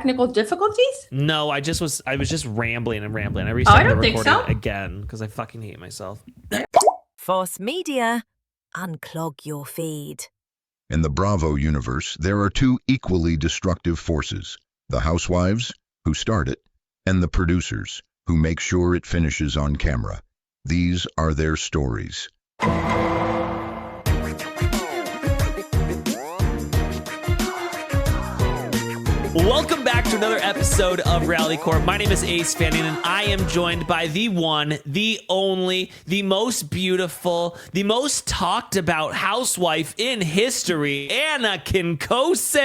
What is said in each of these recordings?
technical difficulties? No, I was just rambling and rambling. I restarted the recording again because I fucking hate myself. Force Media, unclog your feed. In the Bravo universe, there are two equally destructive forces: the housewives, who start it, and the producers, who make sure it finishes on camera. These are their stories. Welcome back to another episode of Reality Corp. My name is Ace Fanning, and I am joined by the one, the only, the most beautiful, the most talked about housewife in history, Anna Kinkosis.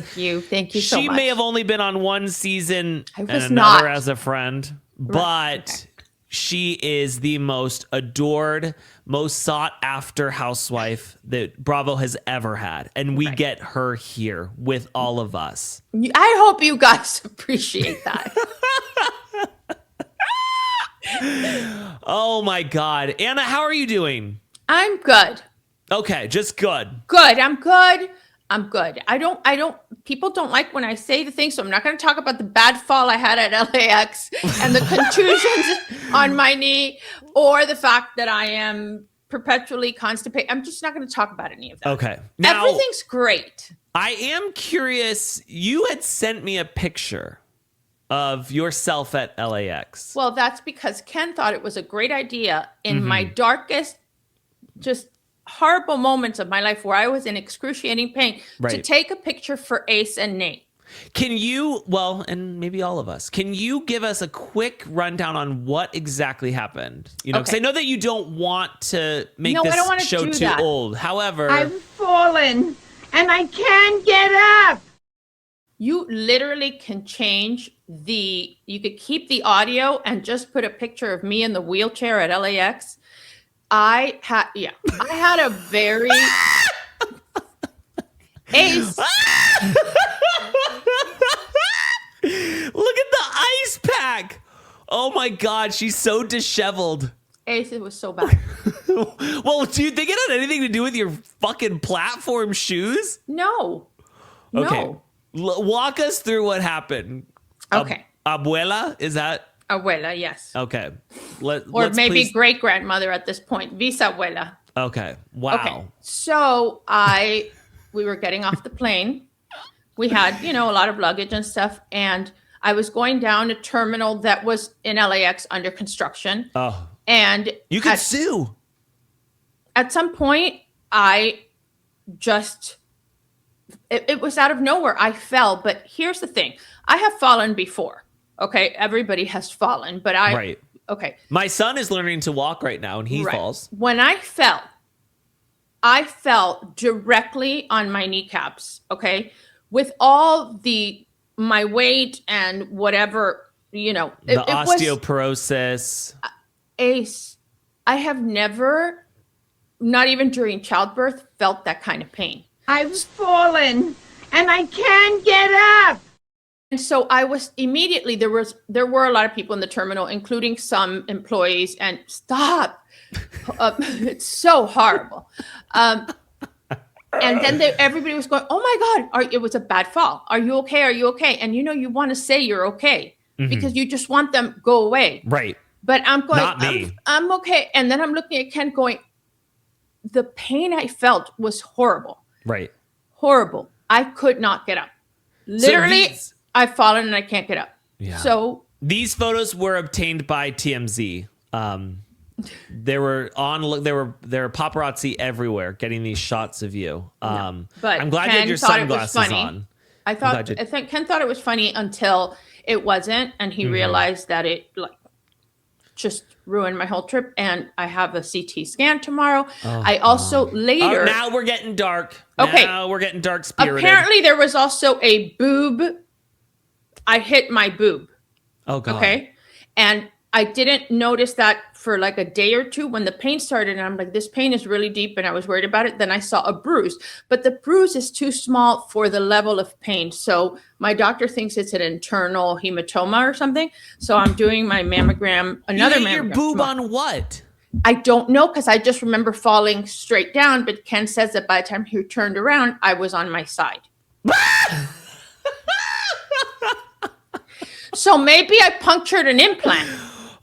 Thank you so much. She may have only been on one season and another not as a friend, but she is the most adored, most sought after housewife that Bravo has ever had. And we get her here with all of us. I hope you guys appreciate that. Oh my God. Anna, how are you doing? I'm good. Okay, just good. Good. I'm good. People don't like when I say the thing, so I'm not going to talk about the bad fall I had at LAX and the contusions on my knee or the fact that I am perpetually constipated. I'm just not going to talk about any of that. Okay. Now, everything's great. I am curious. You had sent me a picture of yourself at LAX. Well, that's because Ken thought it was a great idea in my darkest, just horrible moments of my life where I was in excruciating pain to take a picture for Ace and Nate. Can you, and maybe all of us, can you give us a quick rundown on what exactly happened? You know, because I know that you don't want to make this show too old. However, I've fallen and I can't get up. You literally can change you could keep the audio and just put a picture of me in the wheelchair at LAX. I had a very Ace. Look at the ice pack. Oh my God, she's so disheveled. Ace, it was so bad. Well, do you think it had anything to do with your fucking platform shoes? No. Okay. Walk us through what happened. Okay. Abuela, is that? Abuela, yes. Okay. Or maybe great-grandmother at this point. Bisabuela. Okay. Wow. Okay. So we were getting off the plane. We had, a lot of luggage and stuff. And I was going down a terminal that was in LAX under construction. Oh. And you could sue. At some point, it was out of nowhere. I fell. But here's the thing. I have fallen before. Okay, everybody has fallen, but okay. My son is learning to walk right now, and he falls. When I fell directly on my kneecaps, okay, with all my weight and whatever, the osteoporosis. Ace, I have never, not even during childbirth, felt that kind of pain. I've fallen and I can't get up. And so I was immediately, there were a lot of people in the terminal, including some employees, and stop. It's so horrible. And then everybody was going, oh my God, it was a bad fall. Are you okay? Are you okay? And you want to say you're okay because you just want them to go away. Right. But I'm going, not me. I'm okay. And then I'm looking at Ken going, the pain I felt was horrible. Right. Horrible. I could not get up. Literally. I've fallen and I can't get up. Yeah. So these photos were obtained by TMZ. There were paparazzi everywhere getting these shots of you. But I'm glad you had your sunglasses on. I think Ken thought it was funny until it wasn't, and he realized that it just ruined my whole trip. And I have a CT scan tomorrow. I also later. Now we're getting dark. Okay. Now we're getting dark spirited. Apparently there was also a boob. I hit my boob. Oh, God. Okay. And I didn't notice that for like a day or two when the pain started. And I'm like, this pain is really deep. And I was worried about it. Then I saw a bruise. But the bruise is too small for the level of pain. So my doctor thinks it's an internal hematoma or something. So I'm doing my mammogram. You hit your boob on what? I don't know, because I just remember falling straight down. But Ken says that by the time he turned around, I was on my side. So maybe I punctured an implant.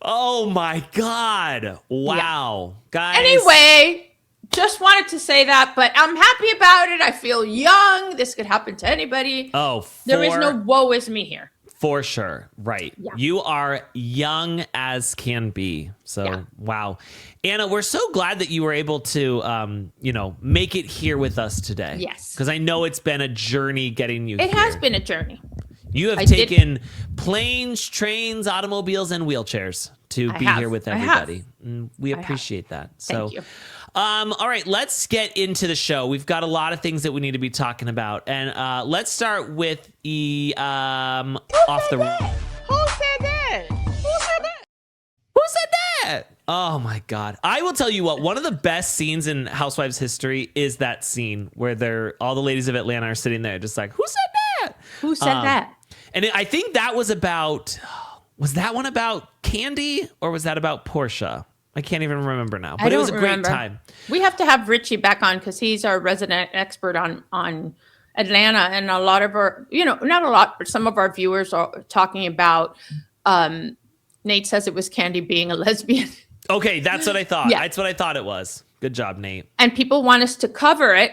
Oh my God. Wow. Guys. Anyway, just wanted to say that, but I'm happy about it. I feel young. This could happen to anybody. Oh, there is no woe is me here. For sure. Right. Yeah. You are young as can be. So, wow. Anna, we're so glad that you were able to, make it here with us today. Yes. Because I know it's been a journey getting you here. It has been a journey. You have taken planes, trains, automobiles, and wheelchairs to be here with everybody. And we appreciate that. So, thank you. All right, let's get into the show. We've got a lot of things that we need to be talking about. And let's start with off the... Who said that? Who said that? Oh, my God. I will tell you what, one of the best scenes in Housewives history is that scene where all the ladies of Atlanta are sitting there just like, who said that? Who said that? And I think that was that one about Candy or was that about Portia? I can't even remember now, but it was a great time. We have to have Richie back on because he's our resident expert on Atlanta, and a lot of our, not a lot, but some of our viewers are talking about. Nate says it was Candy being a lesbian. Okay, that's what I thought. Yeah. That's what I thought it was. Good job, Nate. And people want us to cover it,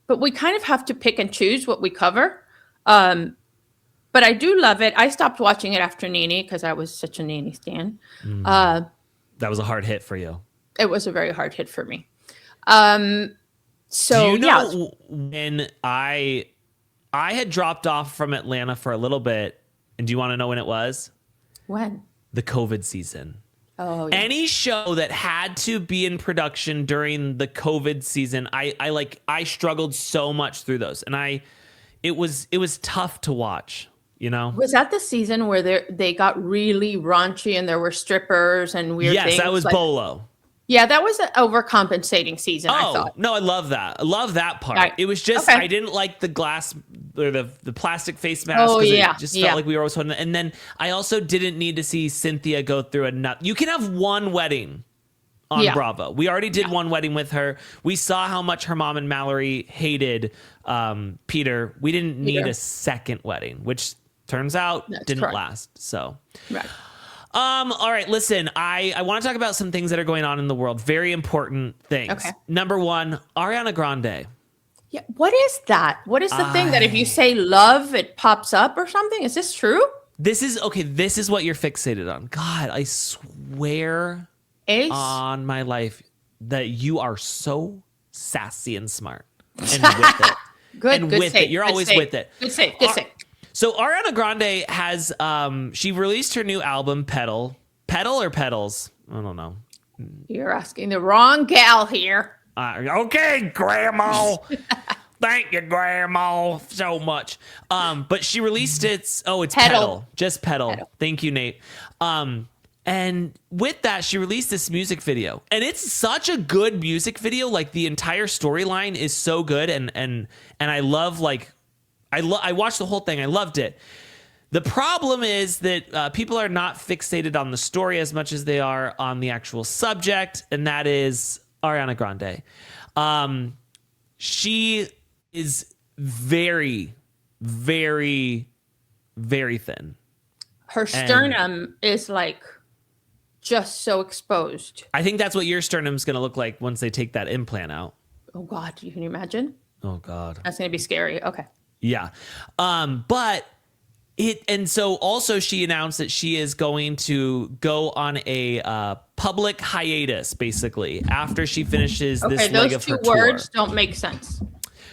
but we kind of have to pick and choose what we cover. But I do love it. I stopped watching it after Nene because I was such a Nene stan. That was a hard hit for you. It was a very hard hit for me. So do you know when I had dropped off from Atlanta for a little bit, and do you want to know when it was? When? The COVID season. Oh, yeah. Any show that had to be in production during the COVID season, I struggled so much through those, and it was tough to watch. Was that the season where they got really raunchy and there were strippers and weird things? Yes, that was Bolo. Yeah, that was an overcompensating season, I thought. No, I love that. I love that part. Right. It was just, I didn't like the glass or the plastic face mask. Oh, yeah. It just felt like we were always holding it. And then I also didn't need to see Cynthia go through a nut. You can have one wedding on Bravo. We already did one wedding with her. We saw how much her mom and Mallory hated Peter. We didn't need a second wedding, which turns out didn't last. So, right. All right, listen, I want to talk about some things that are going on in the world. Very important things. Okay. Number one, Ariana Grande. Yeah. What is that? What is the thing that if you say love, it pops up or something? Is this true? This is what you're fixated on. God, I swear on my life that you are so sassy and smart. And with it. Good with save, it. You're always with it. Good save. Good save. So Ariana Grande has she released her new album Petal or Petals? I don't know. You're asking the wrong gal here. Okay, Grandma. Thank you, Grandma, so much. But she released it's Petal. Just Petal. Thank you, Nate. And with that, she released this music video, and it's such a good music video. Like the entire storyline is so good, and I love I watched the whole thing. I loved it. The problem is that people are not fixated on the story as much as they are on the actual subject, and that is Ariana Grande. She is very, very, very thin. Her sternum is like just so exposed. I think that's what your sternum's going to look like once they take that implant out. Oh, God. Can you imagine? Oh, God. That's going to be scary. Okay. Yeah. And so also she announced that she is going to go on a public hiatus, basically, after she finishes this leg of her tour. Those two words don't make sense.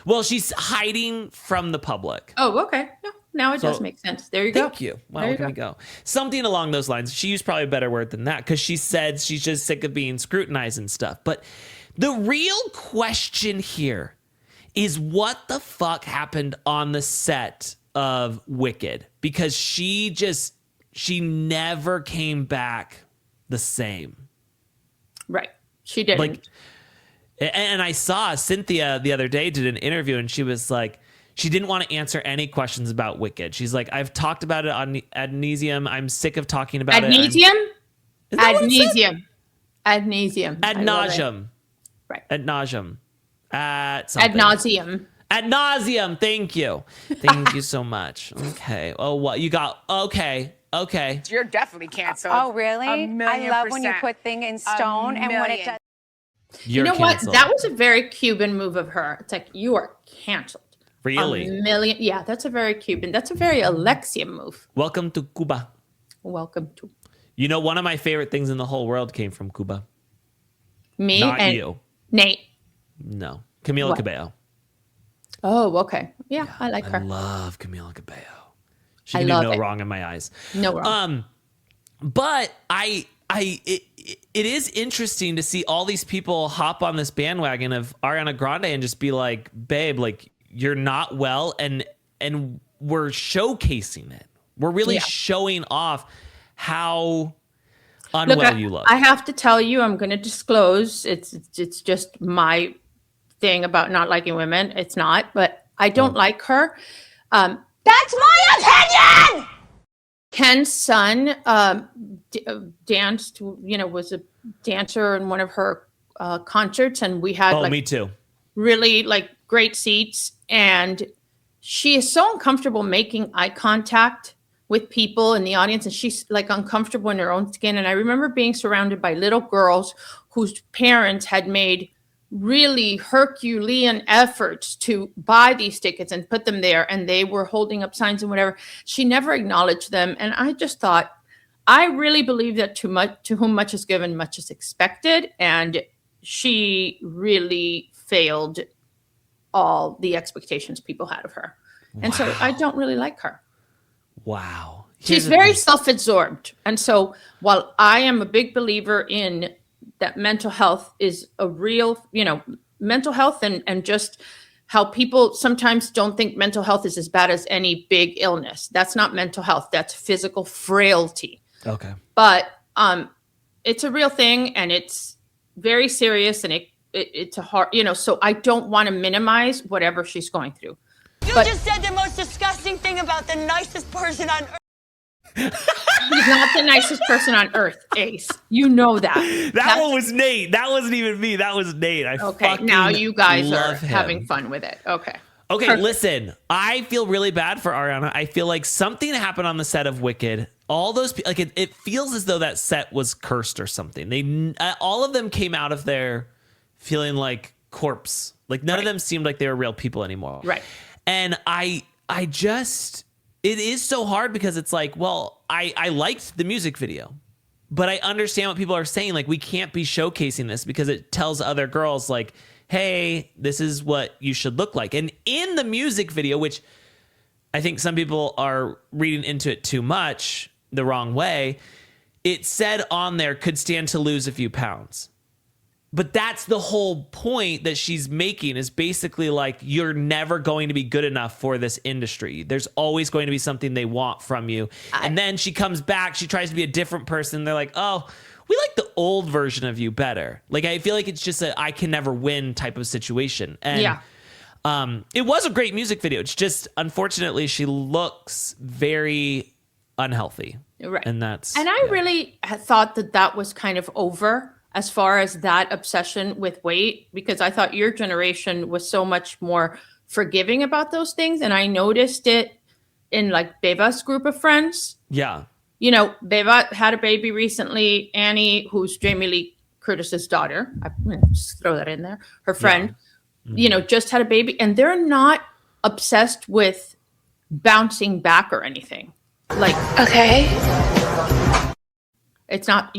Well, she's hiding from the public. Oh, okay. Yeah, now it does make sense. There you go. Thank you. Well, there we go. Something along those lines. She used probably a better word than that because she said she's just sick of being scrutinized and stuff. But the real question here is what the fuck happened on the set of Wicked, because she never came back the same. Right. She didn't. And I saw Cynthia the other day did an interview, and she was like, she didn't want to answer any questions about Wicked. She's like, I've talked about it on Ad Nauseam. I'm sick of talking about it. Ad nauseam. Ad nauseam. Right. Ad nauseam. Ad nauseam. Ad nauseam. Thank you. Thank you so much. Okay. Oh, what you got? Okay. Okay. You're definitely canceled. Oh, really? A million I love when you percent. put thing in stone, and when it million. does. You're you know canceled. what? That was a very Cuban move of her. It's like, you are canceled. Really? Yeah, that's a very Cuban. That's a very Alexia move. Welcome to Cuba. Welcome to You know, one of my favorite things in the whole world came from Cuba. me Not and you. Nate. No. Camila What? Cabello. Oh, okay. Yeah, I like her. I love Camila Cabello. She I can do love no it. wrong in my eyes. No wrong. But it is interesting to see all these people hop on this bandwagon of Ariana Grande and just be like, babe, like, you're not well, and we're showcasing it. We're really showing off how unwell you look. I have to tell you, I'm going to disclose. It's just my thing about not liking women. It's not, but I don't like her. That's my opinion! Ken's son danced, was a dancer in one of her concerts, and we had Me too. really like great seats, and she is so uncomfortable making eye contact with people in the audience, and she's like uncomfortable in her own skin. And I remember being surrounded by little girls whose parents had made really Herculean efforts to buy these tickets and put them there, and they were holding up signs and whatever. She never acknowledged them, and I just thought, I really believe that to whom much is given, much is expected, and she really failed all the expectations people had of her. And so I don't really like her. Wow. She's very self-absorbed. And so while I am a big believer in that mental health is a real, mental health and just how people sometimes don't think mental health is as bad as any big illness. That's not mental health. That's physical frailty. Okay. But it's a real thing, and it's very serious, and it's a hard, so I don't want to minimize whatever she's going through. You just said the most disgusting thing about the nicest person on earth. He's not the nicest person on earth, Ace. You know that. That one was Nate. That wasn't even me. That was Nate. Okay, now you guys are love him. having fun with it. Okay. Okay, Perfect. listen. I feel really bad for Ariana. I feel like something happened on the set of Wicked. All those people, like it feels as though that set was cursed or something. They all of them came out of there feeling like corpse. Like none of them seemed like they were real people anymore. Right. And I just, it is so hard because it's like, well, I liked the music video, but I understand what people are saying. Like, we can't be showcasing this because it tells other girls like, hey, this is what you should look like. And in the music video, which I think some people are reading into it too much the wrong way, it said on there could stand to lose a few pounds. But that's the whole point that she's making, is basically like, you're never going to be good enough for this industry. There's always going to be something they want from you. And then she comes back, she tries to be a different person. They're like, oh, we like the old version of you better. Like, I feel like it's just a I can never win type of situation. And it was a great music video. It's just, unfortunately, she looks very unhealthy. Right. And that's... And I really had thought that was kind of over as far as that obsession with weight, because I thought your generation was so much more forgiving about those things. And I noticed it in like Beva's group of friends. Yeah. Beva had a baby recently. Annie, who's Jamie Lee Curtis's daughter, I'm gonna just throw that in there, her friend, just had a baby, and they're not obsessed with bouncing back or anything. Like, Okay. it's not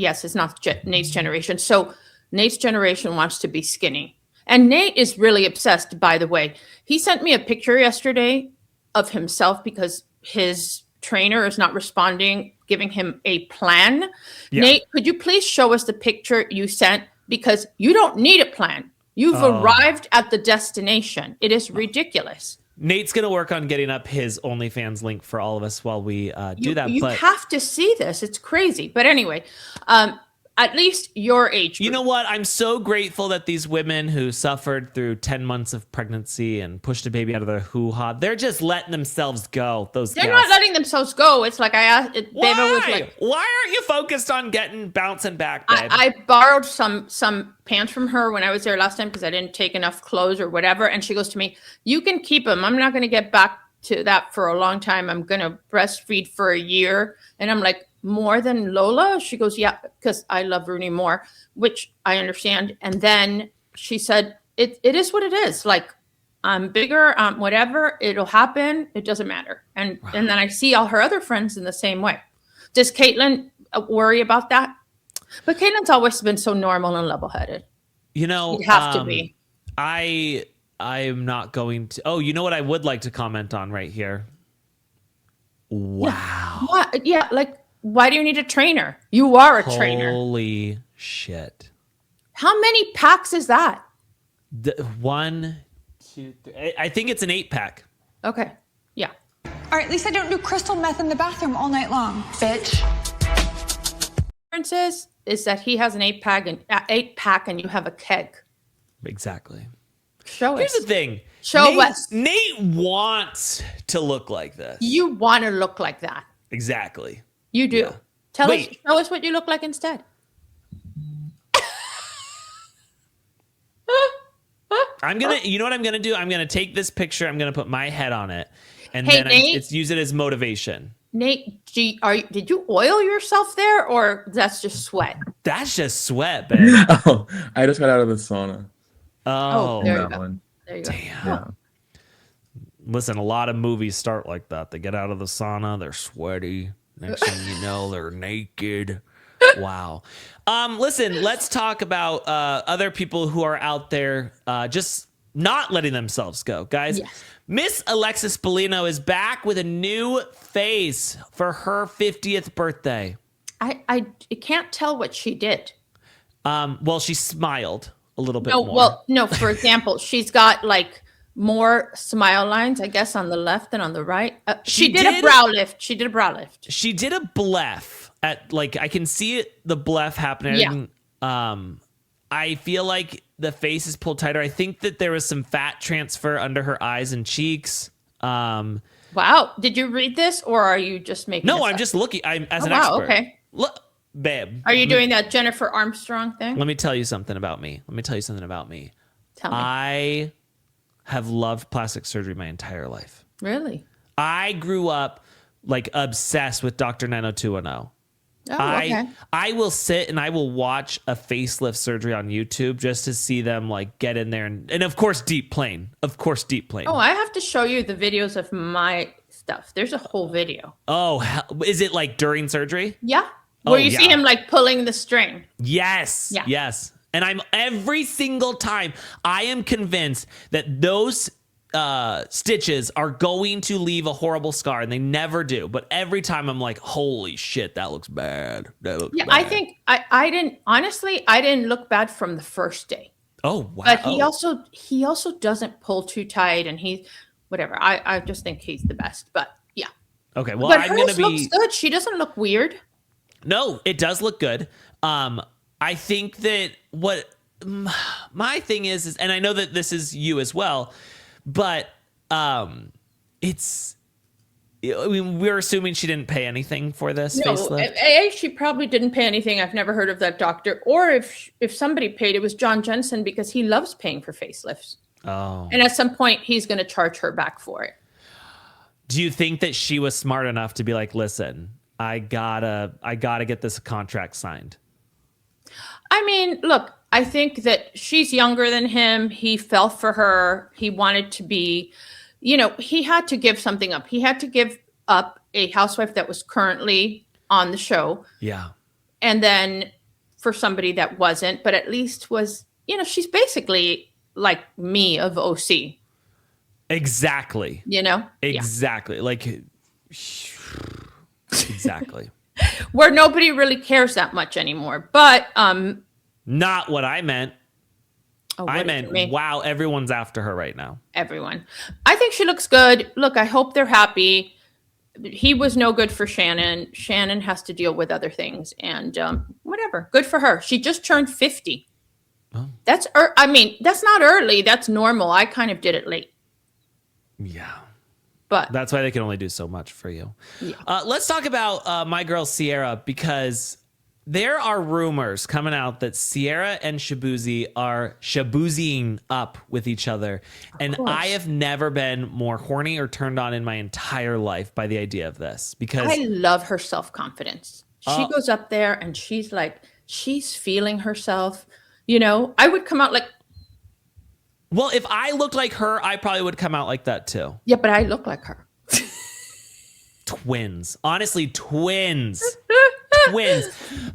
Nate's generation. So Nate's generation wants to be skinny. And Nate is really obsessed, by the way. He sent me a picture yesterday of himself because his trainer is not responding, giving him a plan. Yeah. Nate, could you please show us the picture you sent? Because you don't need a plan. You've arrived at the destination. It is ridiculous. Nate's going to work on getting up his OnlyFans link for all of us while we do that. You have to see this. It's crazy. But anyway, at least your age group. You know what? I'm so grateful that these women who suffered through 10 months of pregnancy and pushed a baby out of their hoo-ha, they're just letting themselves go. They're not letting themselves go. It's like I asked. Why? Beva was like, why aren't you focused on bouncing back, babe? I borrowed some pants from her when I was there last time because I didn't take enough clothes or whatever. And she goes to me, you can keep them. I'm not going to get back to that for a long time. I'm going to breastfeed for a year. And I'm like, more than Lola? She goes, yeah, because I love Rooney more, which I understand. And then she said, it is what it is. Like, I'm bigger, whatever, it'll happen. It doesn't matter. And then I see all her other friends in the same way. Does Caitlyn worry about that? But Caitlin's always been so normal and level-headed. You know, You'd have to be. I'm not going to. Oh, you know what I would like to comment on right here? Wow. What? Yeah, like, why do you need a trainer? You are a trainer. Holy shit. How many packs is that? 1, 2, 3. I think it's an 8-pack. Okay. Yeah. All right, at least I don't do crystal meth in the bathroom all night long, bitch. Difference is that he has an 8-pack and you have a keg. Exactly. Show Here's us. the thing. Show us. Nate wants to look like this. You want to look like that. Exactly. You do. Yeah. Show us what you look like instead. You know what I'm gonna do? I'm gonna take this picture, I'm gonna put my head on it, and Hey, then Nate? use it as motivation. Nate, did you oil yourself there, or that's just sweat? That's just sweat, babe. Oh, I just got out of the sauna. Oh, there you that go. one. There you go. damn. Yeah. Listen, a lot of movies start like that. They get out of the sauna, they're sweaty. Next thing you know, they're naked. Wow. Listen, let's talk about other people who are out there just not letting themselves go. Guys, Yes. Miss Alexis Bellino is back with a new face for her 50th birthday. I can't tell what she did. Well, she smiled a little bit No, more. well, no. For example, she's got like more smile lines, I guess, on the left than on the right. She did a brow lift. She did a brow lift. She did a bleph at, like, I can see it, the bleph happening. Yeah. I feel like the face is pulled tighter. I think that there was some fat transfer under her eyes and cheeks. Wow. Did you read this, or are you just making? No, this I'm up? just looking. I'm as an wow, expert. okay. Look, babe. Are you doing that Jennifer Armstrong thing? Let me tell you something about me. Tell me. I have loved plastic surgery my entire life. Really? I grew up like obsessed with Dr. 90210. Oh, okay. I will sit and I will watch a facelift surgery on YouTube just to see them like get in there and of course deep plane. Oh, I have to show you the videos of my stuff. There's a whole video. Oh, is it like during surgery? Yeah. Where you see yeah. him like pulling the string. Yes. Yeah. Yes. And I'm every single time I am convinced that those stitches are going to leave a horrible scar, and they never do. But every time I'm like, holy shit, that looks bad. Yeah, I think I didn't look bad from the first day. Oh wow. But he also doesn't pull too tight, and he whatever. I just think he's the best. But yeah. Okay. Well, but I'm gonna hers be. looks good. She doesn't look weird. No, it does look good. I think that what my thing is, and I know that this is you as well, but it's. I mean, we're assuming she didn't pay anything for this facelift. She probably didn't pay anything. I've never heard of that doctor. Or if somebody paid, it was John Jensen, because he loves paying for facelifts. Oh. And at some point, he's going to charge her back for it. Do you think that she was smart enough to be like, listen, I gotta get this contract signed? I mean, look, I think that she's younger than him. He fell for her. He wanted to be, he had to give something up. He had to give up a housewife that was currently on the show. Yeah. And then for somebody that wasn't, but at least was, she's basically like me of OC. Exactly. Exactly. Like, exactly. Where nobody really cares that much anymore. But not what I meant. I what meant, wow, everyone's after her right now. Everyone. I think she looks good. Look, I hope they're happy. He was no good for Shannon. Shannon has to deal with other things, and whatever. Good for her. She just turned 50. Oh. That's not early. That's normal. I kind of did it late. Yeah. But that's why they can only do so much for you. Yeah. Let's talk about my girl Ciara, because there are rumors coming out that Ciara and Shaboozey are Shaboozeying up with each other. And I have never been more horny or turned on in my entire life by the idea of this, because I love her self-confidence. She goes up there and she's like, she's feeling herself. You know, I would come out like, well, if I looked like her, I probably would come out like that too. yeah, but I look like her. Twins. Honestly, twins. Twins.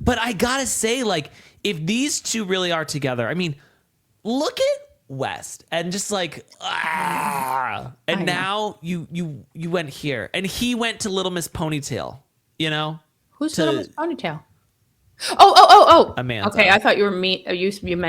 But I gotta say, like, if these two really are together, I mean, look at West and just like, and now you went here, and he went to Little Miss Ponytail, you know? Who's Little Miss Ponytail? Oh. Amanda. Okay, I thought you meant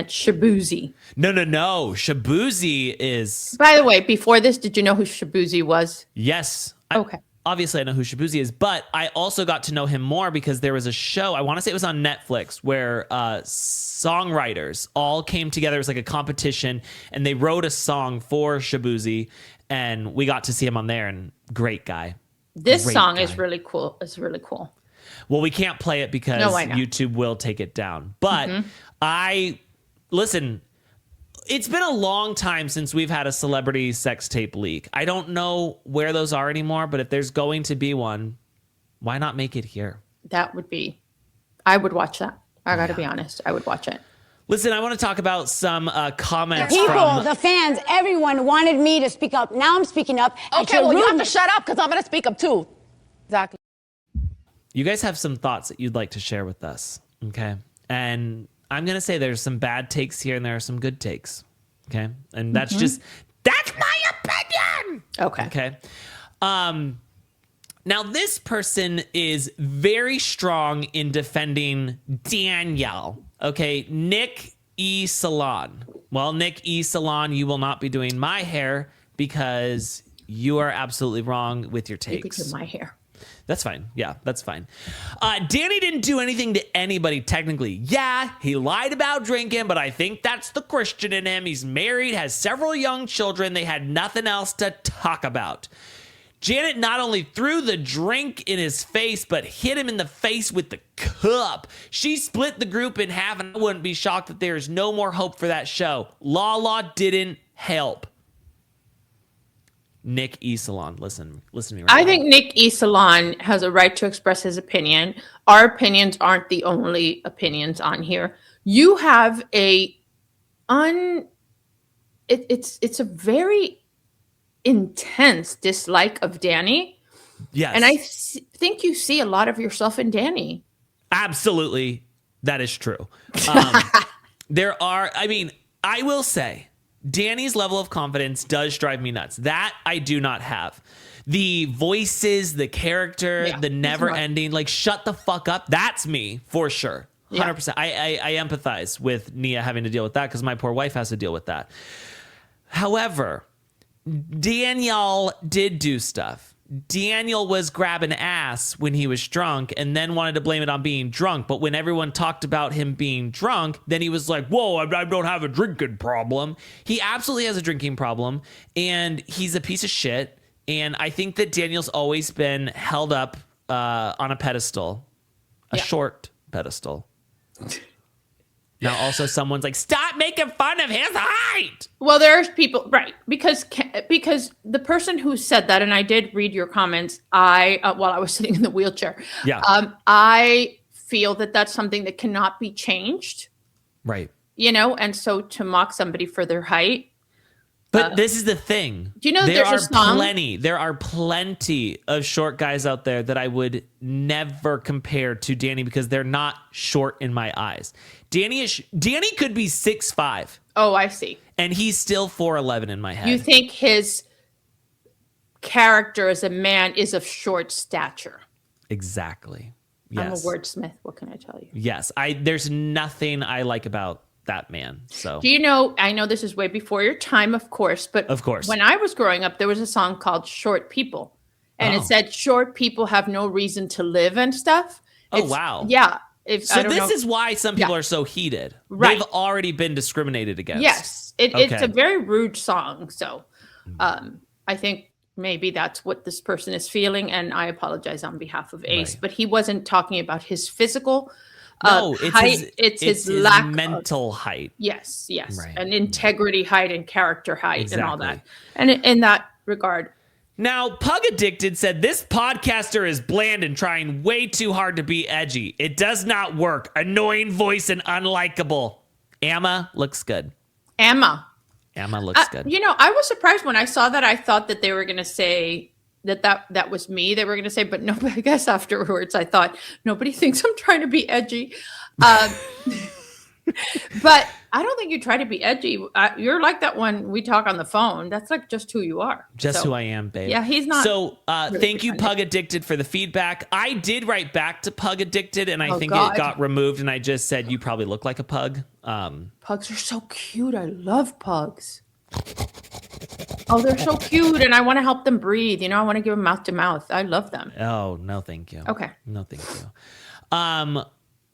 Shaboozey. No. Shaboozey is... By the way, before this, did you know who Shaboozey was? Yes. Okay. Obviously, I know who Shaboozey is, but I also got to know him more because there was a show, I want to say it was on Netflix, where songwriters all came together. It was like a competition, and they wrote a song for Shaboozey, and we got to see him on there, and great guy. This Great song guy. is really cool. It's really cool. Well, we can't play it because YouTube will take it down. But listen, it's been a long time since we've had a celebrity sex tape leak. I don't know where those are anymore, but if there's going to be one, why not make it here? That would be, I would watch that. I got to be honest. I would watch it. Listen, I want to talk about some comments People, from... the fans, everyone wanted me to speak up. Now I'm speaking up. Okay, well, you have to shut up because I'm going to speak up too. Exactly. You guys have some thoughts that you'd like to share with us, okay? And I'm going to say there's some bad takes here and there are some good takes, okay? And that's that's my opinion! Okay. Now, this person is very strong in defending Danielle, okay? Nick E. Salon. Well, Nick E. Salon, you will not be doing my hair because you are absolutely wrong with your takes. You could do my hair. That's fine. Yeah, that's fine. Danny didn't do anything to anybody, technically. Yeah, he lied about drinking, but I think that's the Christian in him. He's married, has several young children. They had nothing else to talk about. Janet not only threw the drink in his face, but hit him in the face with the cup. She split the group in half, and I wouldn't be shocked that there is no more hope for that show. Lala didn't help. Nick E. Salon, listen to me right now. I think Nick E. Salon has a right to express his opinion. Our opinions aren't the only opinions on here. You have it's a very intense dislike of Danny. Yes. And I think you see a lot of yourself in Danny. Absolutely. That is true. I will say, Danny's level of confidence does drive me nuts. That I do not have. The voices, the character, the never ending, like, shut the fuck up. That's me for sure. 100%. I empathize with Nia having to deal with that because my poor wife has to deal with that. However, Danielle did do stuff. Daniel was grabbing ass when he was drunk and then wanted to blame it on being drunk. But when everyone talked about him being drunk, then he was like, whoa, I don't have a drinking problem. He absolutely has a drinking problem, and he's a piece of shit. And I think that Daniel's always been held up on a pedestal, a short pedestal. Now, also, someone's like, stop making fun of his height. Well, there's people, right? Because the person who said that, and I did read your comments. While I was sitting in the wheelchair. Yeah. I feel that that's something that cannot be changed. Right. You know, and so to mock somebody for their height. But this is the thing. Do you know there there's are a song? There are plenty of short guys out there that I would never compare to Danny because they're not short in my eyes. Danny could be 6'5". Oh, I see. And he's still 4'11" in my head. You think his character as a man is of short stature? Exactly. Yes. I'm a wordsmith. What can I tell you? Yes. There's nothing I like about that man. So do you know, I know this is way before your time, of course, but of course, when I was growing up, there was a song called Short People, and it said short people have no reason to live and stuff. Wow. Yeah. So this is why some people are so heated. Right. They've already been discriminated against. Yes. It's a very rude song. So I think maybe that's what this person is feeling. And I apologize on behalf of Ace, but he wasn't talking about his physical No, it's his lack mental height. Yes, Right. and integrity height and character height and all Exactly. that. And in that regard, Now, Pug Addicted said, this podcaster is bland and trying way too hard to be edgy. It does not work. Annoying voice and unlikable. Emma looks good. Emma looks good. You know, I was surprised when I saw that. I thought that they were going to say that was me. They were going to say, but no, I guess afterwards I thought nobody thinks I'm trying to be edgy. But I don't think you try to be edgy. You're like that when we talk on the phone. That's like just who you are. Just who I am, babe. Yeah, he's not. So really thank you, pretending. Pug Addicted, for the feedback. I did write back to Pug Addicted, and I think God. it got removed, and I just said, you probably look like a pug. Pugs are so cute. I love pugs. Oh, they're so cute, and I want to help them breathe. You know, I want to give them mouth to mouth. I love them. Oh, no, thank you. Okay. No, thank you.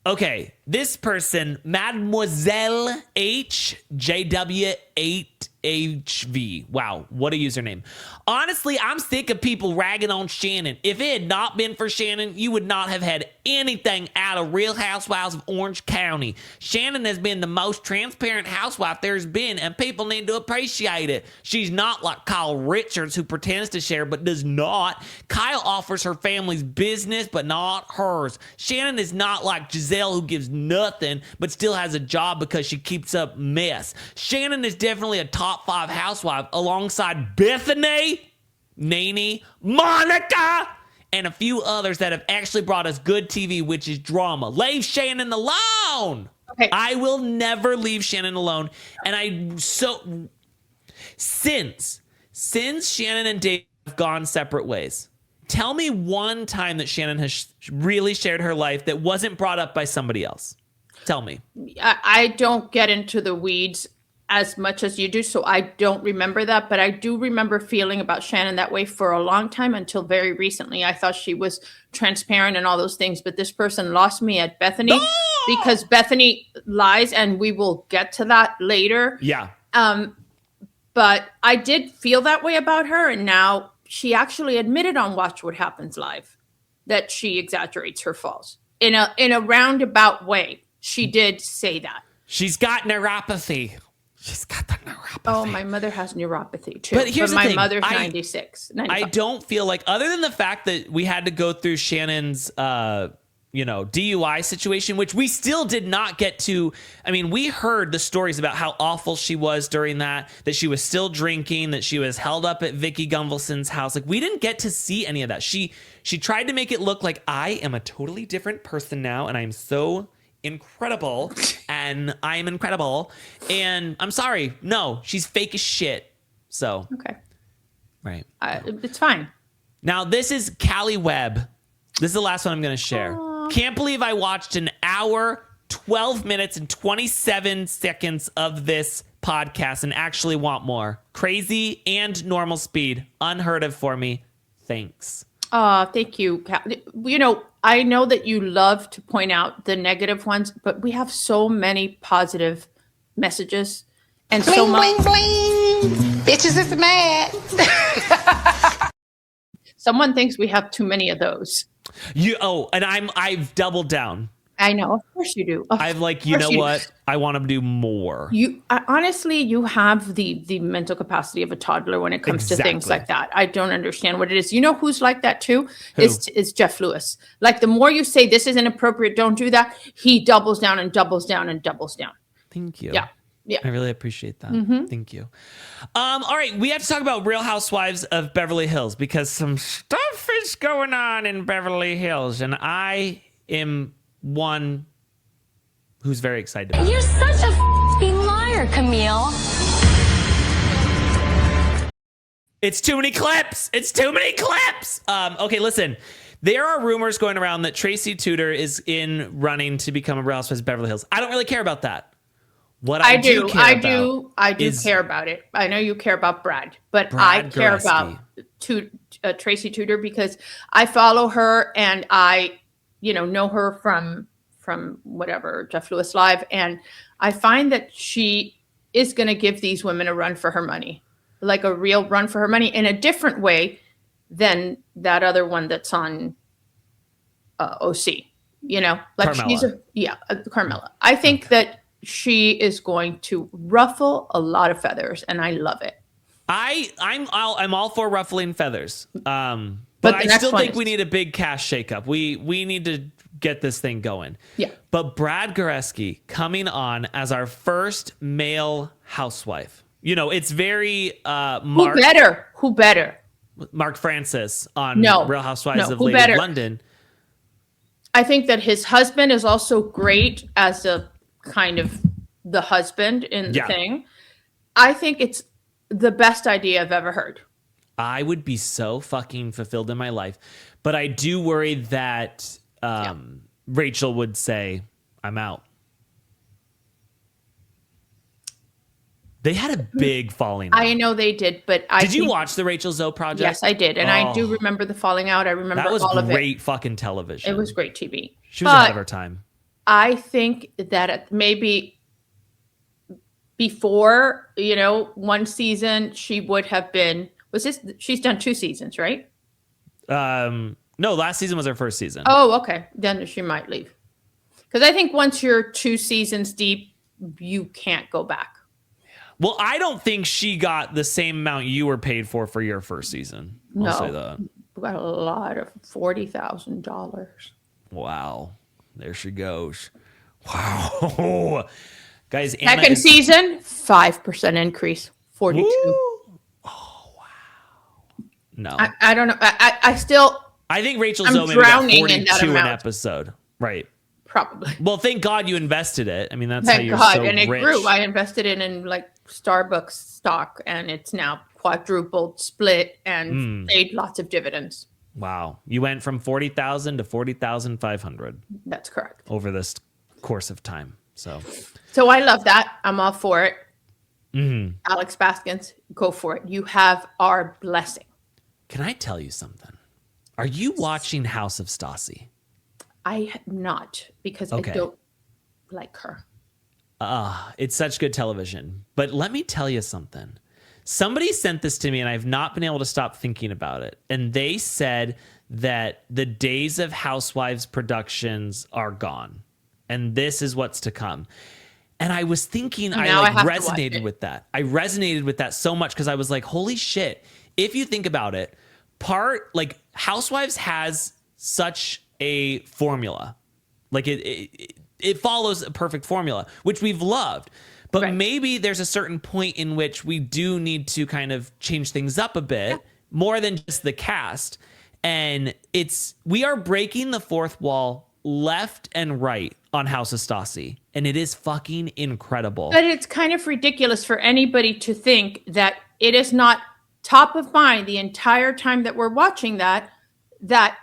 Okay, this person, Mademoiselle HJW8HV. Wow, what a username. Honestly, I'm sick of people ragging on Shannon. If it had not been for Shannon, you would not have had anything out of Real Housewives of Orange County. Shannon has been the most transparent housewife there's been, and people need to appreciate it. She's not like Kyle Richards, who pretends to share but does not. Kyle offers her family's business, but not hers. Shannon is not like Giselle, who gives nothing but still has a job because she keeps up mess. Shannon is definitely a top 5 housewife alongside Bethenny, Nene, Monica, and a few others that have actually brought us good TV, which is drama. Leave Shannon alone. Okay. I will never leave Shannon alone. And since Shannon and Dave have gone separate ways, tell me one time that Shannon has really shared her life that wasn't brought up by somebody else. Tell me. I don't get into the weeds as much as you do, so I don't remember that. But I do remember feeling about Shannon that way for a long time until very recently. I thought she was transparent and all those things, but this person lost me at Bethenny because Bethenny lies, and we will get to that later. Yeah. But I did feel that way about her, and now she actually admitted on Watch What Happens Live that she exaggerates her falls in a roundabout way. She did say that. She's got neuropathy. She's got the neuropathy. Oh, my mother has neuropathy too. But here's the my thing. mother's 96. I don't feel like, other than the fact that we had to go through Shannon's, DUI situation, which we still did not get to. I mean, we heard the stories about how awful she was during that she was still drinking, that she was held up at Vicki Gunvalson's house. Like, we didn't get to see any of that. She tried to make it look like I am a totally different person now, and I'm so incredible, and I'm incredible, and I'm sorry. No, she's fake as shit. So, okay. Right. It's fine. Now, this is Callie Webb. This is the last one I'm going to share. Aww. Can't believe I watched an hour, 12 minutes, and 27 seconds of this podcast and actually want more. Crazy and normal speed. Unheard of for me. Thanks. Thank you. You know, I know that you love to point out the negative ones, but we have so many positive messages and Bling, so much. bling, bling. Bitches is mad. Someone thinks we have too many of those. And I've doubled down. I know, of course you do. I've you know what? I want to do more. Honestly, you have the mental capacity of a toddler when it comes to things like that. I don't understand what it is. You know who's like that too? Is Jeff Lewis. Like, the more you say this is inappropriate, don't do that, he doubles down and doubles down and doubles down. Thank you. Yeah. I really appreciate that. Thank you. All right, we have to talk about Real Housewives of Beverly Hills because some stuff is going on in Beverly Hills, and I am one who's very excited about it. You're such a f***ing liar, Camille. It's too many clips. Okay, listen. There are rumors going around that Tracy Tudor is in running to become a Real Housewives of Beverly Hills. I don't really care about that. What I do care about it. I know you care about Brad, but I care about Tracy Tudor because I follow her and I, know her from whatever, Jeff Lewis Live, and I find that she is going to give these women a run for her money, like a real run for her money in a different way than that other one that's on OC. You know, like Carmella. Carmella. I think that she is going to ruffle a lot of feathers, and I love it. I'm all for ruffling feathers. But I still think we need a big cash shakeup. We need to get this thing going. Yeah. But Brad Goreski coming on as our first male housewife. You know, it's very Who better? Mark Francis on Real Housewives of Lady London. I think that his husband is also great as a kind of the husband in the thing. I think it's the best idea I've ever heard. I would be so fucking fulfilled in my life. But I do worry that Rachel would say, I'm out. They had a big falling out. I know they did, but Did you watch the Rachel Zoe project? Yes, I did. And I do remember the falling out. I remember all of it. That was great fucking television. It was great TV. She was ahead of her time. I think that maybe before, you know, one season, she would have been, she's done 2 seasons, right? No, last season was her first season. Oh, okay. Then she might leave. Because I think once you're 2 seasons deep, you can't go back. Well, I don't think she got the same amount you were paid for your first season. I'll say that. We got a lot of $40,000. Wow. There she goes. Wow. Guys, second season, 5% increase, 42. Woo. Oh, wow. No. I don't know. I still... I think Rachel I'm Zoe maybe got drowning 42 in that an amount. episode. Right. Probably. Well, thank God you invested it. I mean, that's Thank how you're God. so And it rich. grew. I invested in like Starbucks stock, and it's now quadrupled, split, and paid lots of dividends. Wow. You went from 40,000 to 40,500. That's correct. Over this course of time. So I love that. I'm all for it. Mm-hmm. Alex Baskins, go for it. You have our blessing. Can I tell you something? Are you watching House of Stassi? I have not, because I don't like her. It's such good television. But let me tell you something. Somebody sent this to me, and I've not been able to stop thinking about it. And they said that the days of Housewives productions are gone, and this is what's to come. And I was thinking, I resonated with that. I resonated with that so much because I was like, holy shit. If you think about it, Housewives has such a formula. Like it follows a perfect formula, which we've loved. But maybe there's a certain point in which we do need to kind of change things up a bit, more than just the cast. And we are breaking the fourth wall left and right on House of Stassi, and it is fucking incredible. But it's kind of ridiculous for anybody to think that it is not top of mind the entire time that we're watching that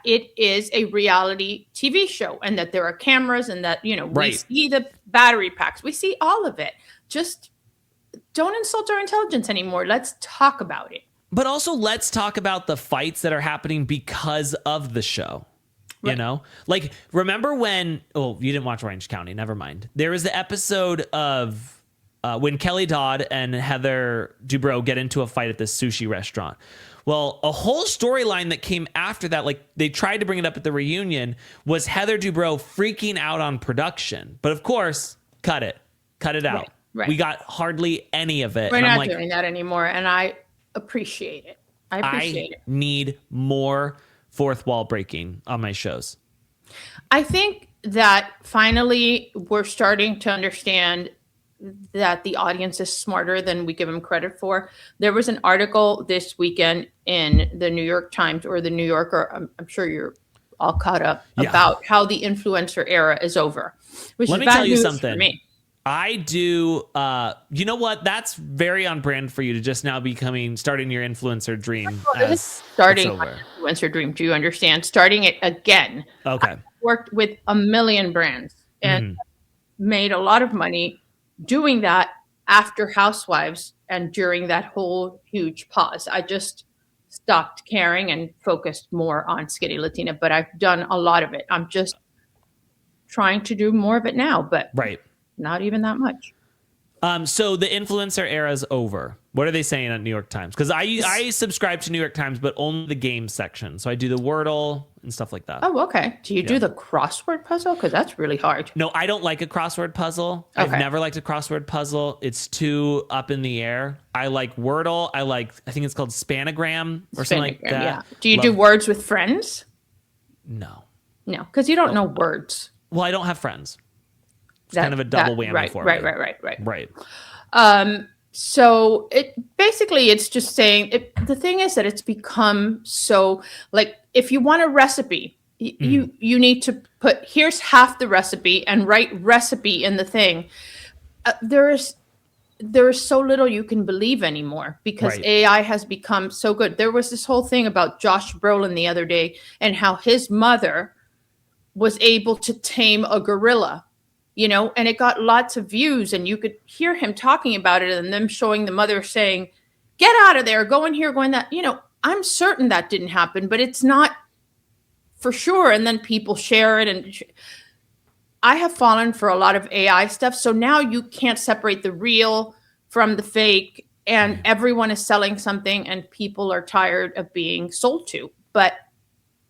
it is a reality TV show, and that there are cameras, and that, you know, we see the battery packs. We see all of it. Just don't insult our intelligence anymore. Let's talk about it. But also let's talk about the fights that are happening because of the show. Right. You know, like, remember when, you didn't watch Orange County. Never mind. There was the episode of when Kelly Dodd and Heather Dubrow get into a fight at this sushi restaurant. Well, a whole storyline that came after that, like they tried to bring it up at the reunion, was Heather Dubrow freaking out on production. But of course, cut it out. Right. We got hardly any of it. We're not doing that anymore, and I appreciate it. I need more fourth wall breaking on my shows. I think that finally we're starting to understand that the audience is smarter than we give them credit for. There was an article this weekend in the New York Times or the New Yorker, I'm sure you're all caught up, about how the influencer era is over. Let me tell you something. I do, you know what? That's very on brand for you to just now starting your influencer dream. Starting my influencer dream. Do you understand? Starting it again. Okay. I worked with a million brands and made a lot of money doing that after Housewives and during that whole huge pause. I just stopped caring and focused more on Skinny Latina, but I've done a lot of it. I'm just trying to do more of it now, but not even that much. So the influencer era is over. What are they saying at New York Times? Because I subscribe to New York Times, but only the game section. So I do the Wordle and stuff like that. Oh, okay. Do you do the crossword puzzle? Because that's really hard. No, I don't like a crossword puzzle. Okay. I've never liked a crossword puzzle. It's too up in the air. I like Wordle. I think it's called Spanagram or something like that. Yeah. Do you do words with friends? No. No, because you don't know words. Well, I don't have friends. It's kind of a double whammy for me. Right. So it's just saying the thing is that it's become so like if you want a recipe, you need to put here's half the recipe and write recipe in the thing. There is so little you can believe anymore because AI has become so good. There was this whole thing about Josh Brolin the other day and how his mother was able to tame a gorilla. And it got lots of views and you could hear him talking about it and them showing the mother saying, get out of there, go in here, go in that. I'm certain that didn't happen, but it's not for sure. And then people share it. And I have fallen for a lot of AI stuff. So now you can't separate the real from the fake and everyone is selling something and people are tired of being sold to. But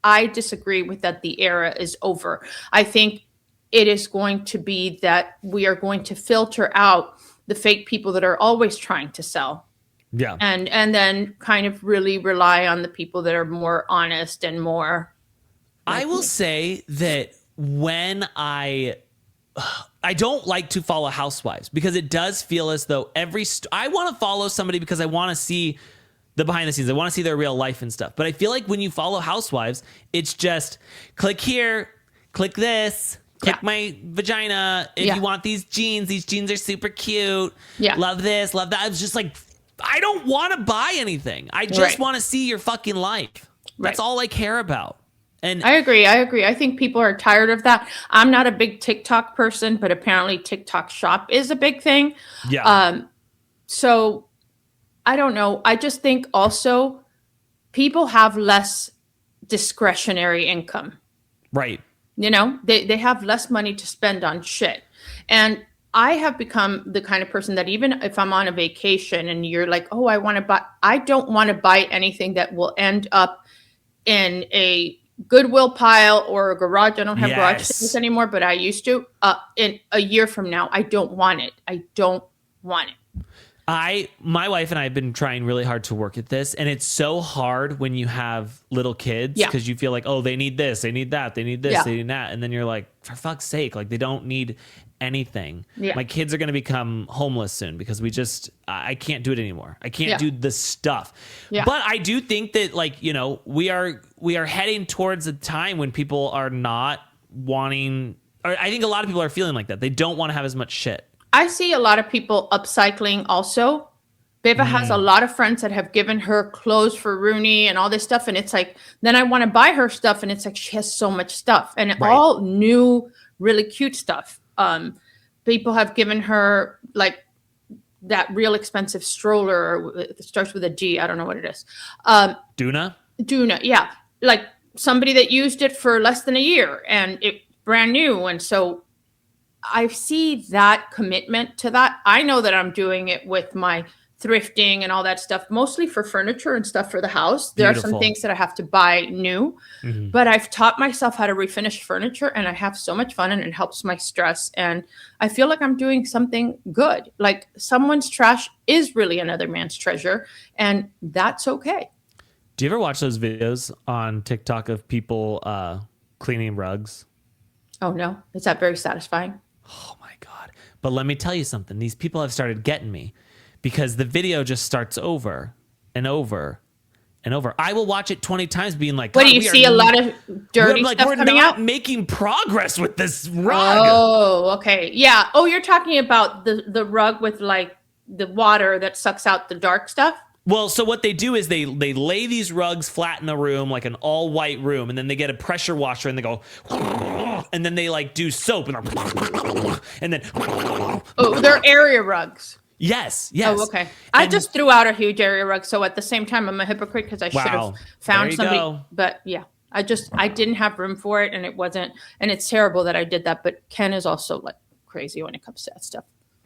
I disagree with that. The era is over. I think it is going to be that we are going to filter out the fake people that are always trying to sell. Yeah. And then kind of really rely on the people that are more honest and more. I will say that when I don't like to follow housewives because it does feel as though I want to follow somebody because I want to see the behind the scenes. I want to see their real life and stuff. But I feel like when you follow housewives, it's just click here, click this. Click my vagina if you want these jeans. These jeans are super cute. Yeah. Love this, love that. I was just like, I don't want to buy anything. I just want to see your fucking life. That's all I care about. And I agree. I think people are tired of that. I'm not a big TikTok person, but apparently TikTok shop is a big thing. Yeah. So I don't know. I just think also people have less discretionary income. Right. They have less money to spend on shit. And I have become the kind of person that even if I'm on a vacation and you're like, oh, I don't want to buy anything that will end up in a Goodwill pile or a garage. I don't have garage sales anymore, but I used to. In a year from now, I don't want it. I don't want it. My wife and I have been trying really hard to work at this, and it's so hard when you have little kids because you feel like, oh, they need this, they need that, they need this, they need that, and then you're like, for fuck's sake, like they don't need anything. My kids are going to become homeless soon because I can't do it anymore. I can't do the stuff. But I do think that we are heading towards a time when people are not wanting, or I think a lot of people are feeling like that. They don't want to have as much shit. I see a lot of people upcycling also. Beba has a lot of friends that have given her clothes for Rooney and all this stuff. And it's like, then I want to buy her stuff. And it's like, she has so much stuff and all new, really cute stuff. People have given her like that real expensive stroller. It starts with a G. I don't know what it is. Duna. Yeah. Like somebody that used it for less than a year and it brand new. And so I see that commitment to that. I know that I'm doing it with my thrifting and all that stuff, mostly for furniture and stuff for the house. There are some things that I have to buy new, but I've taught myself how to refinish furniture and I have so much fun and it helps my stress. And I feel like I'm doing something good. Like someone's trash is really another man's treasure and that's okay. Do you ever watch those videos on TikTok of people cleaning rugs? Oh no. Is that very satisfying? Oh my God. But let me tell you something. These people have started getting me because the video just starts over and over and over. I will watch it 20 times being like, what do you see a lot of dirty stuff coming out? We're not making progress with this rug. Oh, okay. Yeah. Oh, you're talking about the rug with like the water that sucks out the dark stuff? Well, so what they do is they lay these rugs flat in a room, like an all white room, and then they get a pressure washer and they go, and then they like do soap and then. Oh, they're area rugs. Yes. Oh, okay. I just threw out a huge area rug, so at the same time, I'm a hypocrite because I should have found somebody. Go. But yeah, I didn't have room for it, and it wasn't, and it's terrible that I did that. But Ken is also like crazy when it comes to that stuff.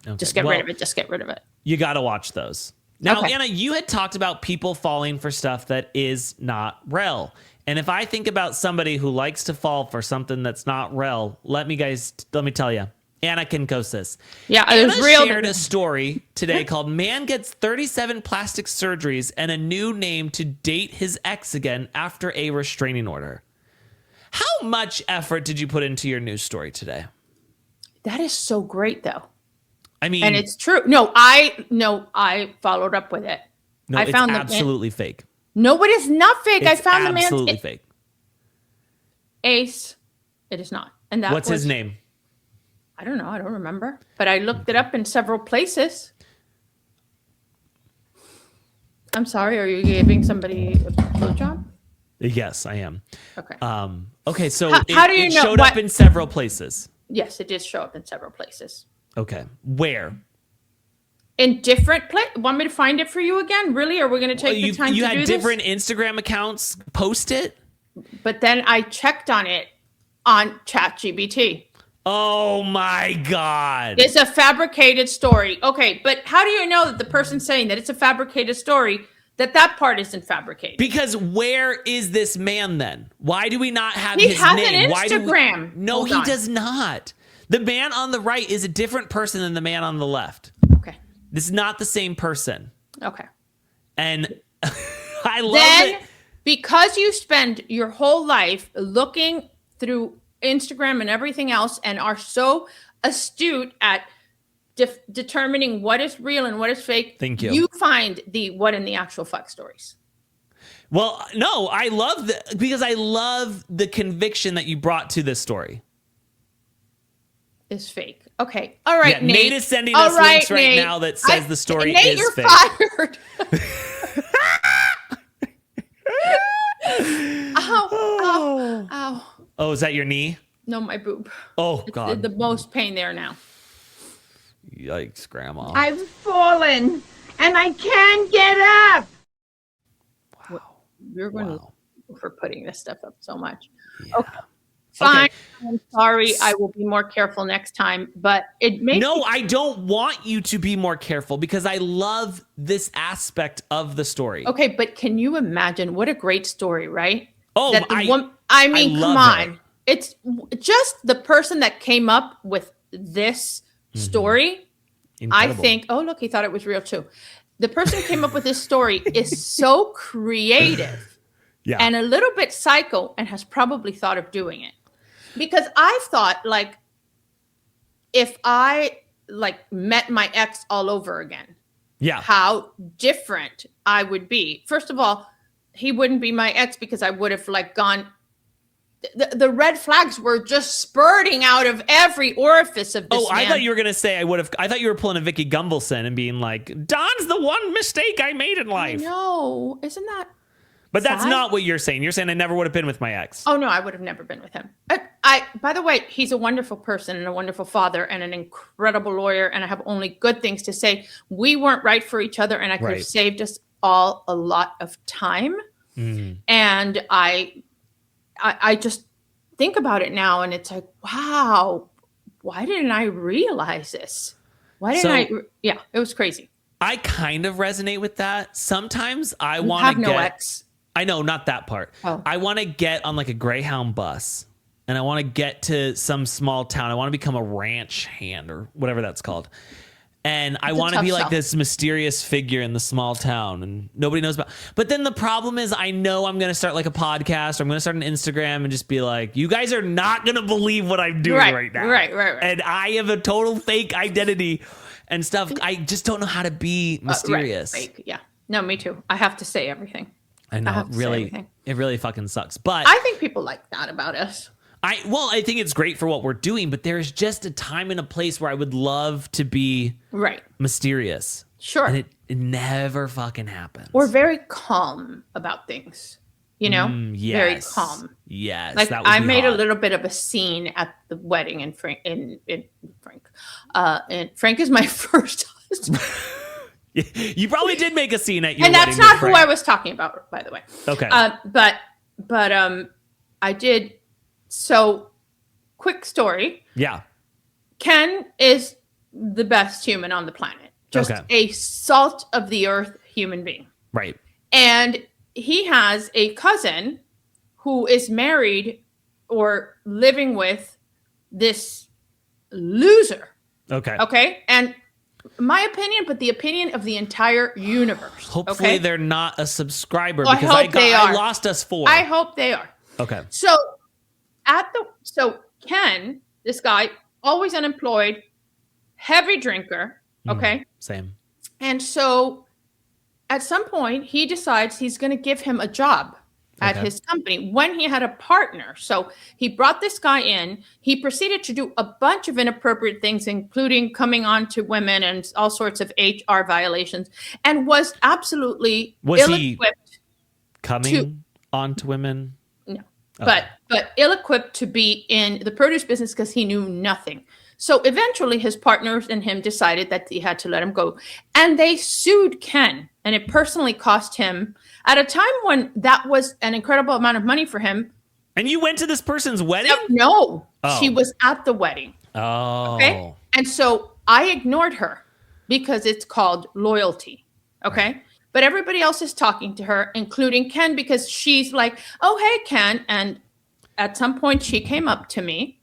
Okay. Just get rid of it. Just get rid of it. You got to watch those. Now, Okay. Anna, you had talked about people falling for stuff that is not rel. And if I think about somebody who likes to fall for something that's not rel, let me tell you, Anna Kinkosis. Yeah, it Anna was real. shared a story today called "Man Gets 37 Plastic Surgeries and a New Name to Date His Ex Again After a Restraining Order." How much effort did you put into your news story today? That is so great, though. I mean, And it's true. I followed up with it. no, it's absolutely fake. No, it is not fake. It's I found the man. absolutely fake. Ace. It is not. And that What's his name? I don't know. I don't remember. But I looked it up in several places. I'm sorry. Are you giving somebody a blowjob? Yes, I am. Okay. Okay, so How do you it know showed up in several places. Yes, it did show up in several places. Okay. Where? In different places. Want me to find it for you again? Really? Are we going to take the time to do this? You had different Instagram accounts post it? But then I checked on it on ChatGPT. Oh my God. It's a fabricated story. Okay, but how do you know that the person saying that it's a fabricated story, that part isn't fabricated? Because where is this man then? Why do we not have He his has name? an Why do Instagram. No, Hold he on. does not. The man on the right is a different person than the man on the left. Okay. This is not the same person. Okay. And I love Then, it. because you spend your whole life looking through Instagram and everything else and are so astute at determining what is real and what is fake, Thank you. You find the what in the actual fuck stories. Well, no, I love because I love the conviction that you brought to this story. Is fake. Okay. All right, Yeah, Nate. Nate is sending us links right now that says the story Nate, is you're fake. fired. Ow. Oh, is that your knee? No, my boob. Oh, It's God. the most pain there now. Yikes, Grandma. I've fallen and I can't get up. You're going to for putting this stuff up so much. Yeah. Okay. Fine. Okay. I'm sorry. I will be more careful next time, but it makes No, I don't want you to be more careful because I love this aspect of the story. Okay, but can you imagine what a great story, right? Oh, That the I mean, love come on. her. It's just the person that came up with this story. Incredible. I think, oh, look, he thought it was real too. The person who came up with this story is so creative and a little bit psycho and has probably thought of doing it. Because I've thought, like, if I met my ex all over again, how different I would be. First of all, he wouldn't be my ex because I would have gone. The red flags were just spurting out of every orifice of this. I thought you were gonna say I thought you were pulling a Vicki Gunvalson and being like, Don's the one mistake I made in life. No, isn't that? But that's sad? not what you're saying. You're saying I never would have been with my ex. Oh no, I would have never been with him. By the way, he's a wonderful person and a wonderful father and an incredible lawyer, and I have only good things to say. We weren't right for each other, and I could have saved us all a lot of time. And I just think about it now, and it's like, wow, why didn't I realize this? Why didn't Yeah, it was crazy. I kind of resonate with that. Sometimes I You want have to no get. ex. I know, not that part. Oh. I want to get on a Greyhound bus, and I want to get to some small town. I want to become a ranch hand or whatever that's called. And I want to be like this mysterious figure in the small town and nobody knows about. But then the problem is I know I'm going to start a podcast or I'm going to start an Instagram and just be like, you guys are not going to believe what I'm doing right now. Right. And I have a total fake identity and stuff. I just don't know how to be mysterious. Fake, yeah. No, me too. I have to say everything. I know. It really fucking sucks. But I think people like that about us. I think it's great for what we're doing, but there's just a time and a place where I would love to be mysterious. Sure. And it never fucking happens. Or very calm about things. You know? Yes. Very calm. Yes. Like that would I be made hot. a little bit of a scene at the wedding and Frank and Frank is my first husband. You probably did make a scene at your and wedding. that's not who I was talking about, by the way. Okay. But I did. So, quick story. Yeah. Ken is the best human on the planet. Just Okay. a salt of the earth human being. Right. And he has a cousin who is married or living with this loser. Okay. Okay. And my opinion, but the opinion of the entire universe. Hopefully okay? they're not a subscriber Well, because I lost us 4. I hope they are. Okay. So Ken, this guy, always unemployed, heavy drinker. Okay. Same. And so at some point he decides he's going to give him a job at his company when he had a partner. So he brought this guy in. He proceeded to do a bunch of inappropriate things, including coming on to women and all sorts of HR violations, and was absolutely ill-equipped. Coming on to women? No, Okay. but ill-equipped to be in the produce business because he knew nothing. So eventually his partners and him decided that he had to let him go. And they sued Ken. And it personally cost him, at a time when that was an incredible amount of money for him. And you went to this person's wedding? No, Oh. she was at the wedding. Oh. Okay. And so I ignored her because it's called loyalty. Okay. But everybody else is talking to her, including Ken, because she's like, oh, hey, Ken. And at some point she came up to me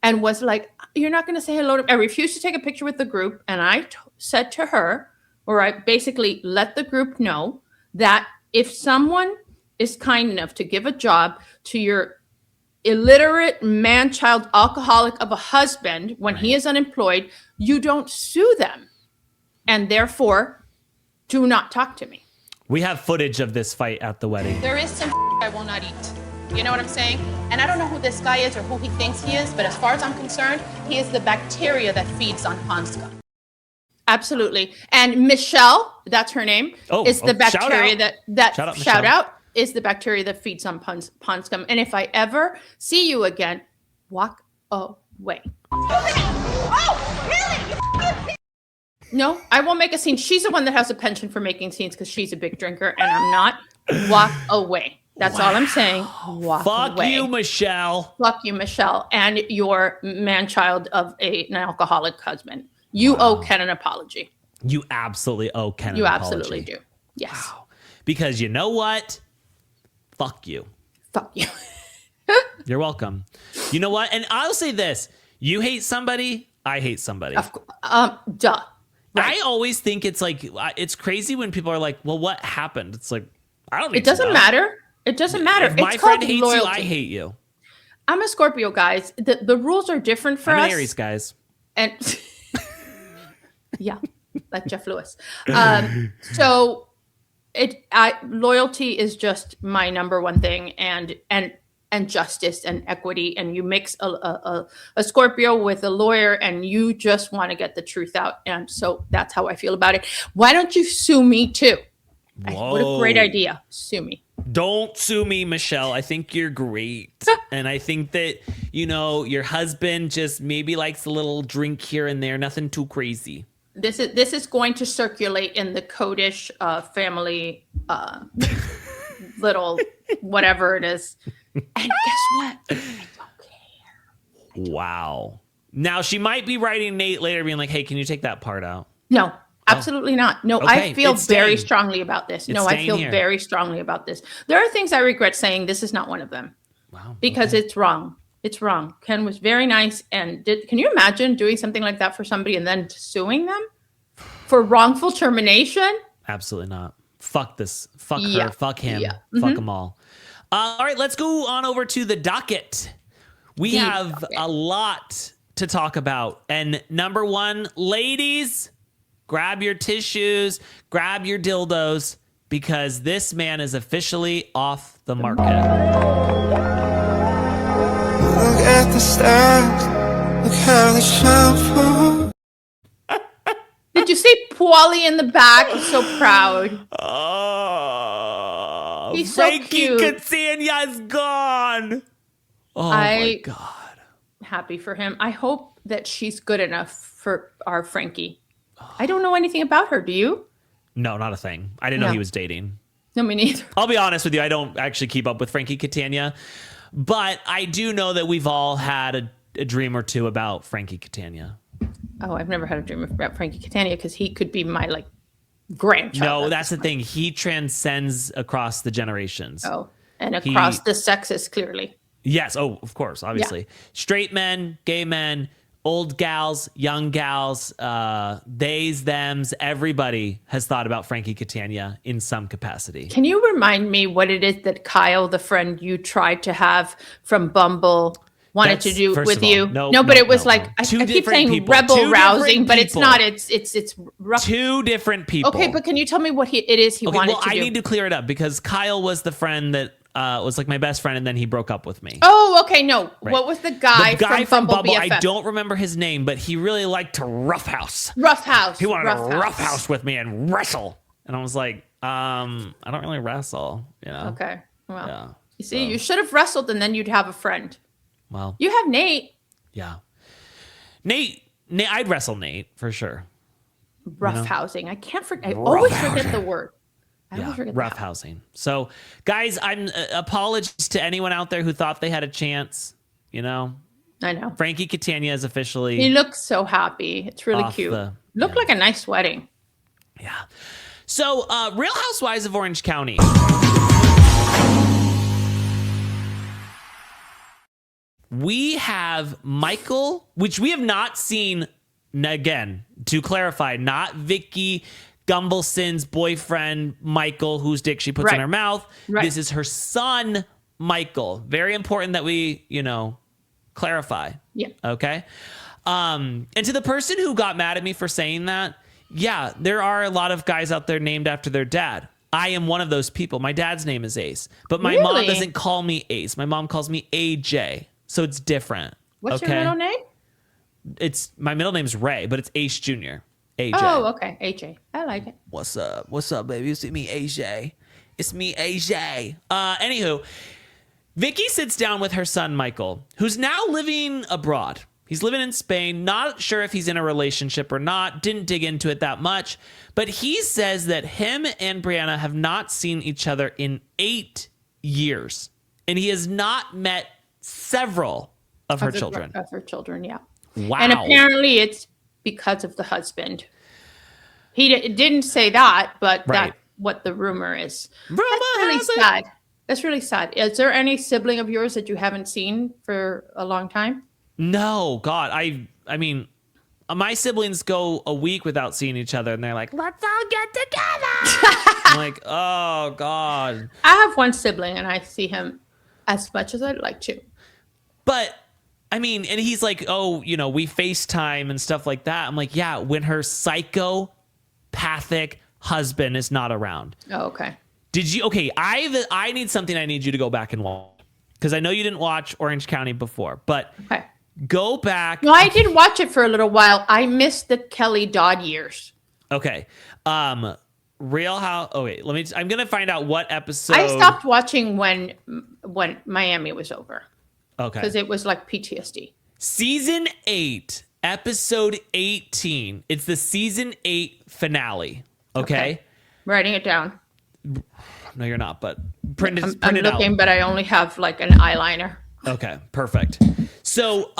and was like, you're not going to say hello to me. I refused to take a picture with the group. And I said to her, or I basically let the group know that if someone is kind enough to give a job to your illiterate man-child alcoholic of a husband when he is unemployed, you don't sue them. And therefore, do not talk to me. We have footage of this fight at the wedding. There is some I will not eat. You know what I'm saying? And I don't know who this guy is or who he thinks he is, but as far as I'm concerned, he is the bacteria that feeds on pond scum. Absolutely. And Michelle, that's her name, is the bacteria shout out, is the bacteria that feeds on pond scum. And if I ever see you again, walk away. Oh, really? No, I won't make a scene. She's the one that has a penchant for making scenes because she's a big drinker and I'm not. Walk away. That's all I'm saying. Walk Fuck away. you, Michelle. Fuck you, Michelle, and your man-child of an alcoholic husband. You owe Ken an apology. You absolutely owe Ken You an absolutely apology. do. Yes. Wow. Because you know what? Fuck you. Fuck you. You're welcome. You know what? And I'll say this. You hate somebody, I hate somebody. Duh. Right. I always think it's like, it's crazy when people are like, well, what happened? It's like, I don't need It doesn't matter. It doesn't matter. If my it's friend called hates loyalty. you, I hate you. I'm a Scorpio, guys. The rules are different for I'm us. an Aries, guys. And yeah, like Jeff Lewis. So loyalty is just my number one thing, and justice and equity. And you mix a Scorpio with a lawyer, and you just want to get the truth out. And so that's how I feel about it. Why don't you sue me too? What a great idea. Sue me. Don't sue me, Michelle. I think you're great. And I think that, you know, your husband just maybe likes a little drink here and there. Nothing too crazy. This is going to circulate in the Codish family little whatever it is. And guess what? I don't care. Wow. Now, she might be writing Nate later being like, hey, can you take that part out? No. Absolutely not. No, Okay, I feel it's very staying. strongly about this. It's No, I staying feel here. very strongly about this. There are things I regret saying. This is not one of them. Wow. Because it's wrong. It's wrong. Ken was very nice. And can you imagine doing something like that for somebody and then suing them for wrongful termination? Absolutely not. Fuck this. Fuck Yeah. her. Fuck him. Yeah. Fuck them all. All right, let's go on over to the docket. We The have docket. a lot to talk about. And number one, ladies, grab your tissues, grab your dildos, because this man is officially off the market. Look at the stars. Look how they shine for. Did you see Paulie in the back? He's so proud. Oh, He's so Frankie cute. Catania's gone. Oh my God. Happy for him. I hope that she's good enough for our Frankie. I don't know anything about her. Do you? No, not a thing. I didn't know he was dating. No, me neither. I'll be honest with you. I don't actually keep up with Frankie Catania, but I do know that we've all had a dream or two about Frankie Catania. Oh, I've never had a dream about Frankie Catania because he could be my like grandchild. No, that's the thing. He transcends across the generations. Oh, and across the sexes, clearly. Yes. Oh, of course, obviously. Yeah. Straight men, gay men, old gals, young gals, theys, thems, everybody has thought about Frankie Catania in some capacity. Can you remind me what it is that Kyle, the friend you tried to have from Bumble, wanted to do with you? No, but it was like I keep saying people. rebel rousing, but it's not. It's rough. Two different people. Okay, but can you tell me what it is he wanted to do? I need to clear it up because Kyle was the friend that was like my best friend, and then he broke up with me. Oh, okay, no. Right. What was the guy from Bumble? I don't remember his name, but he really liked to roughhouse. Roughhouse. He wanted to roughhouse with me and wrestle, and I was like, I don't really wrestle, you know. Okay, well, yeah. You see, you should have wrestled, and then you'd have a friend. Well, you have Nate. Yeah, Nate. I'd wrestle Nate for sure. Roughhousing. I can't forget. I always forget the word. Roughhousing. So, guys, I'm apologies to anyone out there who thought they had a chance. You know, I know Frankie Catania is officially. He looks so happy. It's really cute. Looked like a nice wedding. Yeah. So, Real Housewives of Orange County. We have Michael, which we have not seen. Again, to clarify, not Vicki Gunvalson's boyfriend, Michael, whose dick she puts in her mouth. Right. This is her son, Michael. Very important that we, clarify. Yeah. Okay. And to the person who got mad at me for saying that, yeah, there are a lot of guys out there named after their dad. I am one of those people. My dad's name is Ace, but my mom doesn't call me Ace. My mom calls me AJ. So it's different. What's your middle name? My middle name's Ray, but it's Ace Jr. AJ. Oh, okay. AJ. I like it. What's up? What's up, baby? You see me, AJ? It's me, AJ. Anywho, Vicki sits down with her son, Michael, who's now living abroad. He's living in Spain. Not sure if he's in a relationship or not. Didn't dig into it that much. But he says that him and Brianna have not seen each other in 8 years. And he has not met several of her children. Of her children, yeah. Wow. And apparently it's because of the husband. He didn't say that, but that's what the rumor is. That's really sad. That's really sad. Is there any sibling of yours that you haven't seen for a long time? No, God. I mean, my siblings go a week without seeing each other, and they're like, let's all get together. I'm like, oh, God. I have one sibling, and I see him as much as I'd like to. But I mean, and he's like, oh, we FaceTime and stuff like that. I'm like, yeah, when her psychopathic husband is not around. Oh, okay. Okay, I need something I need you to go back and watch. Because I know you didn't watch Orange County before, but go back. No, I did watch it for a little while. I missed the Kelly Dodd years. Okay. Real House. Oh, wait, I'm going to find out what episode. I stopped watching when Miami was over. Okay. Because it was like PTSD. Season 8, episode 18. It's the season 8 finale. Okay? Writing it down. No, you're not, but print it I'm out. looking, but I only have like an eyeliner. Okay, perfect. So,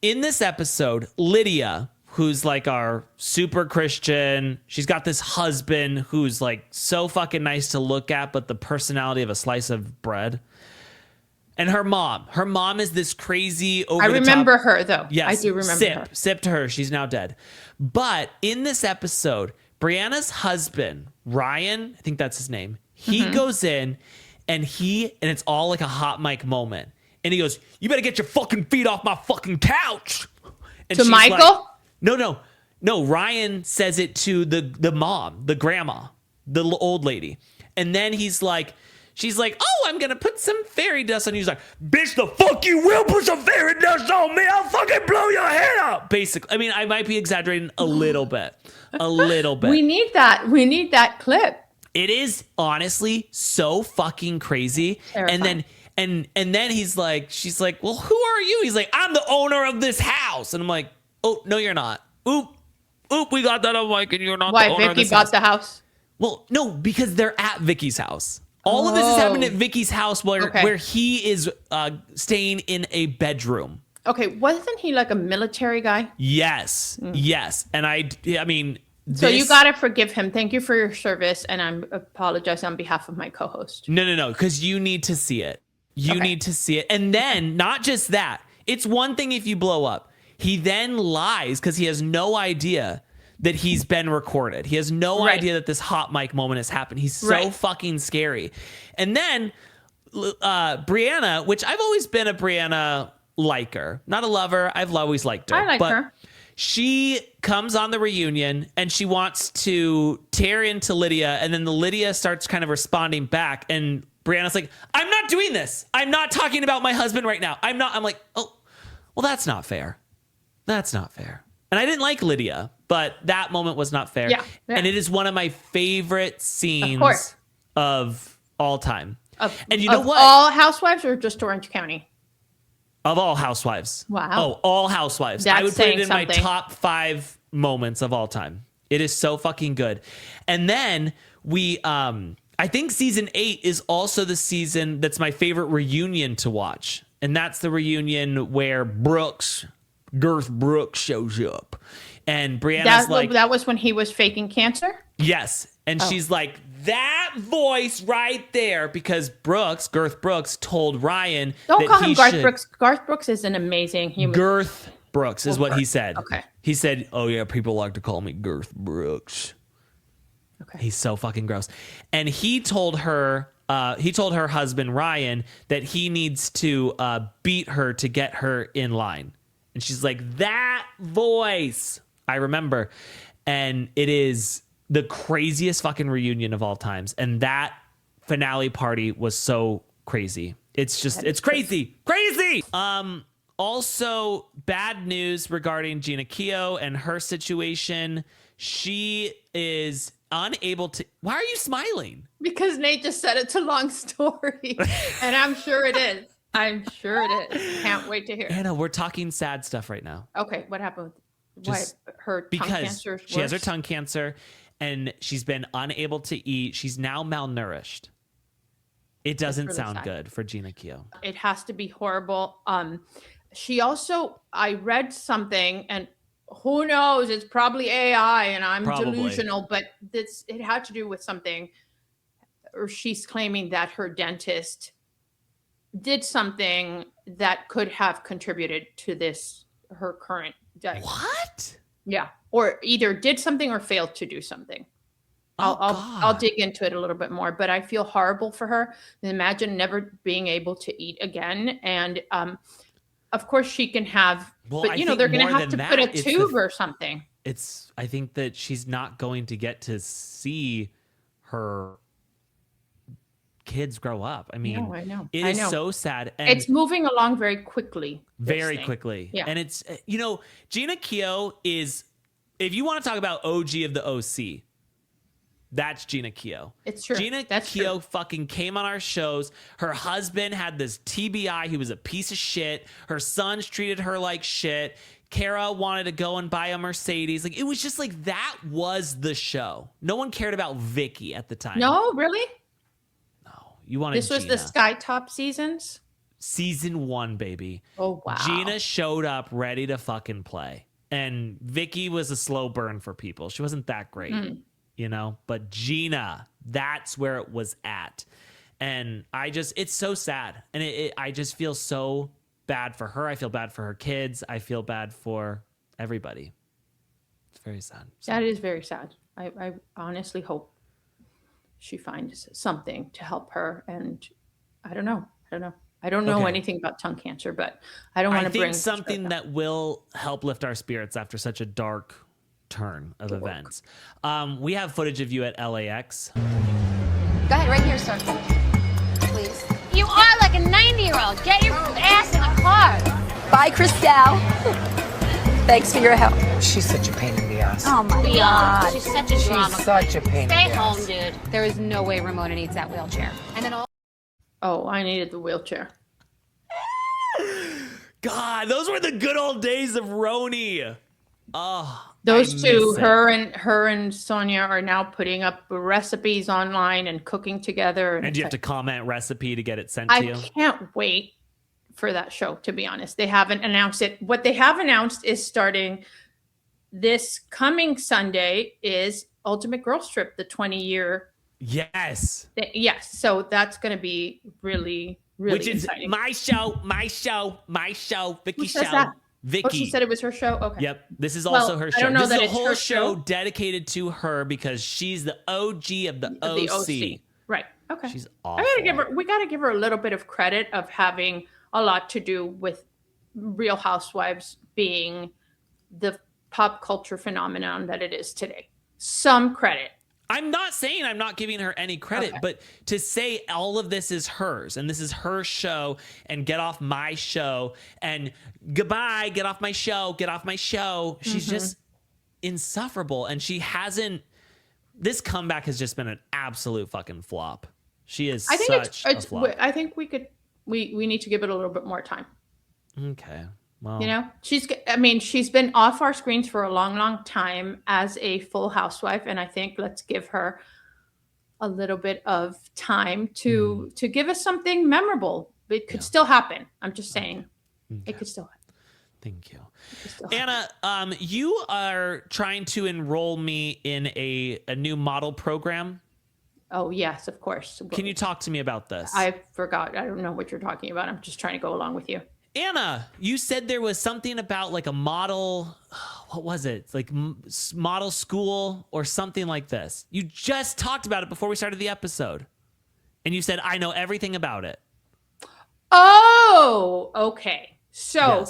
in this episode, Lydia, who's like our super Christian, she's got this husband who's like so fucking nice to look at, but the personality of a slice of bread. And her mom is this crazy over the top. I remember her though. Yes, I do remember her. Sip to her. She's now dead. But in this episode, Brianna's husband, Ryan, I think that's his name. He goes in and it's all like a hot mic moment. And he goes, "You better get your fucking feet off my fucking couch." And to Michael? Like, no. Ryan says it to the mom, the grandma, the old lady. And then she's like, "Oh, I'm going to put some fairy dust on you." He's like, "Bitch, the fuck you will put some fairy dust on me. I'll fucking blow your head up." Basically, I mean, I might be exaggerating a little bit. We need that. We need that clip. It is honestly so fucking crazy. Terrifying. And then she's like, "Well, who are you?" He's like, "I'm the owner of this house." And I'm like, "Oh, no, you're not. Oop, we got that on mic and you're not the owner of this house." Why, Vicki bought the house? Well, no, because they're at Vicki's house. All of this is happening at Vicki's house where he is staying in a bedroom. Okay, wasn't he like a military guy? Yes, yes. And I mean, so you gotta forgive him. Thank you for your service, and I'm apologizing on behalf of my co-host. No, because you need to see it. You need to see it. And then, not just that, it's one thing if you blow up. He then lies because he has no idea that he's been recorded. He has no idea that this hot mic moment has happened. He's so fucking scary. And then Brianna, which I've always been a Brianna liker, not a lover. I've always liked her. I like her. She comes on the reunion and she wants to tear into Lydia, and then the Lydia starts kind of responding back, and Brianna's like, I'm not doing this. I'm not talking about my husband right now. I'm like, oh, well, that's not fair. That's not fair. And I didn't like Lydia, but that moment was not fair. Yeah. And it is one of my favorite scenes of all time. And you know what? All Housewives or just Orange County? Of all Housewives. Wow. Oh, all Housewives. That's I would put it in saying my something. top 5 moments of all time. It is so fucking good. And then I think season 8 is also the season that's my favorite reunion to watch. And that's the reunion where Girth Brooks shows up. And Brianna's that was when he was faking cancer? yes. And she's like, that voice right there, because Girth Brooks told Ryan Don't call him Garth Brooks. Garth Brooks is an amazing human. Girth Brooks is what he said. Okay. He said, oh yeah, people like to call me Girth Brooks. Okay. He's so fucking gross. And he told her husband Ryan that he needs to beat her to get her in line. And she's like, that voice. I remember. And it is the craziest fucking reunion of all times. And that finale party was so crazy. It's crazy. Crazy. Also, bad news regarding Gina Keogh and her situation. She is unable to. Why are you smiling? Because Nate just said it's a long story. And I'm sure it is. I'm sure it is. Can't wait to hear it. Anna, we're talking sad stuff right now. Okay, what happened? Just Her tongue cancer is she has her worse? tongue cancer and she's been unable to eat. She's now malnourished. It doesn't really sound sad. good for Gina Keogh. It has to be horrible. She also, I read something, and who knows, it's probably AI and I'm Probably. delusional, but it had to do with something, or she's claiming that her dentist did something that could have contributed to her current diagnosis. What? Yeah. Or either did something or failed to do something. I'll dig into it a little bit more, but I feel horrible for her. Imagine never being able to eat again. And of course she can have, Well, but I you know, think they're going to more have to than put a that, it's tube or something. I think that she's not going to get to see her kids grow up. I mean, No, I know. It is so sad. And It's moving along very quickly. very quickly. Yeah. And it's, Gina Keogh is, if you want to talk about OG of the OC, that's Gina Keogh. It's true. Gina Keogh fucking came on our shows. Her husband had this TBI. He was a piece of shit. Her sons treated her like shit. Kara wanted to go and buy a Mercedes. Like, it was just like, that was the show. No one cared about Vicki at the time. No, really? No. You wanted This was Gina. the Skytop seasons? Season 1, baby. Oh, wow. Gina showed up ready to fucking play. And Vicki was a slow burn for people. She wasn't that great, but Gina, that's where it was at. And it's so sad. And I just feel so bad for her. I feel bad for her kids. I feel bad for everybody. It's very sad. That is very sad. I honestly hope she finds something to help her. And I don't know. I don't know Okay. anything about tongue cancer, but I don't want I to bring think something that will help lift our spirits after such a dark turn of events. We have footage of you at LAX. Go ahead, right here, sir. Please. You are like a 90-year-old. Get your ass in the car. Bye, Christelle. Thanks for your help. She's such a pain in the ass. Oh my We God. are. She's such a drama. She's such a pain in the Stay ass. home, dude. There is no way Ramona needs that wheelchair. And then Oh, I needed the wheelchair. God, those were the good old days of Roni. Oh, Those I two, miss it. her and Sonia, are now putting up recipes online and cooking together. And you have to comment recipe to get it sent to I you. can't wait for that show, to be honest. They haven't announced it. What they have announced is starting this coming Sunday is Ultimate Girls Trip, the 20-year. Yes. Yes. So that's going to be really, really Which is exciting. my show, Vicki show. That? Vicky. Oh, she said it was her show? Okay. Yep. This is also her show. I don't know this that is a it's whole her show dedicated to her because she's the OG of the OC. Right. Okay. She's awful. We got to give her a little bit of credit of having a lot to do with Real Housewives being the pop culture phenomenon that it is today. Some credit. I'm not saying I'm not giving her any credit, but to say all of this is hers and this is her show and get off my show and goodbye, get off my show. She's just insufferable. And she hasn't, this comeback has just been an absolute fucking flop. She is such a flop. I think we need to give it a little bit more time. Okay. Well, you know, she's been off our screens for a long, long time as a full housewife. And I think let's give her a little bit of time to give us something memorable. It could still happen. I'm just saying it could still happen. Thank you. Anna, you are trying to enroll me in a new model program. Oh, yes, of course. Can you talk to me about this? I forgot. I don't know what you're talking about. I'm just trying to go along with you. Anna, you said there was something about like a model, what was it? Like model school or something like this. You just talked about it before we started the episode. And you said, I know everything about it. Oh, okay. So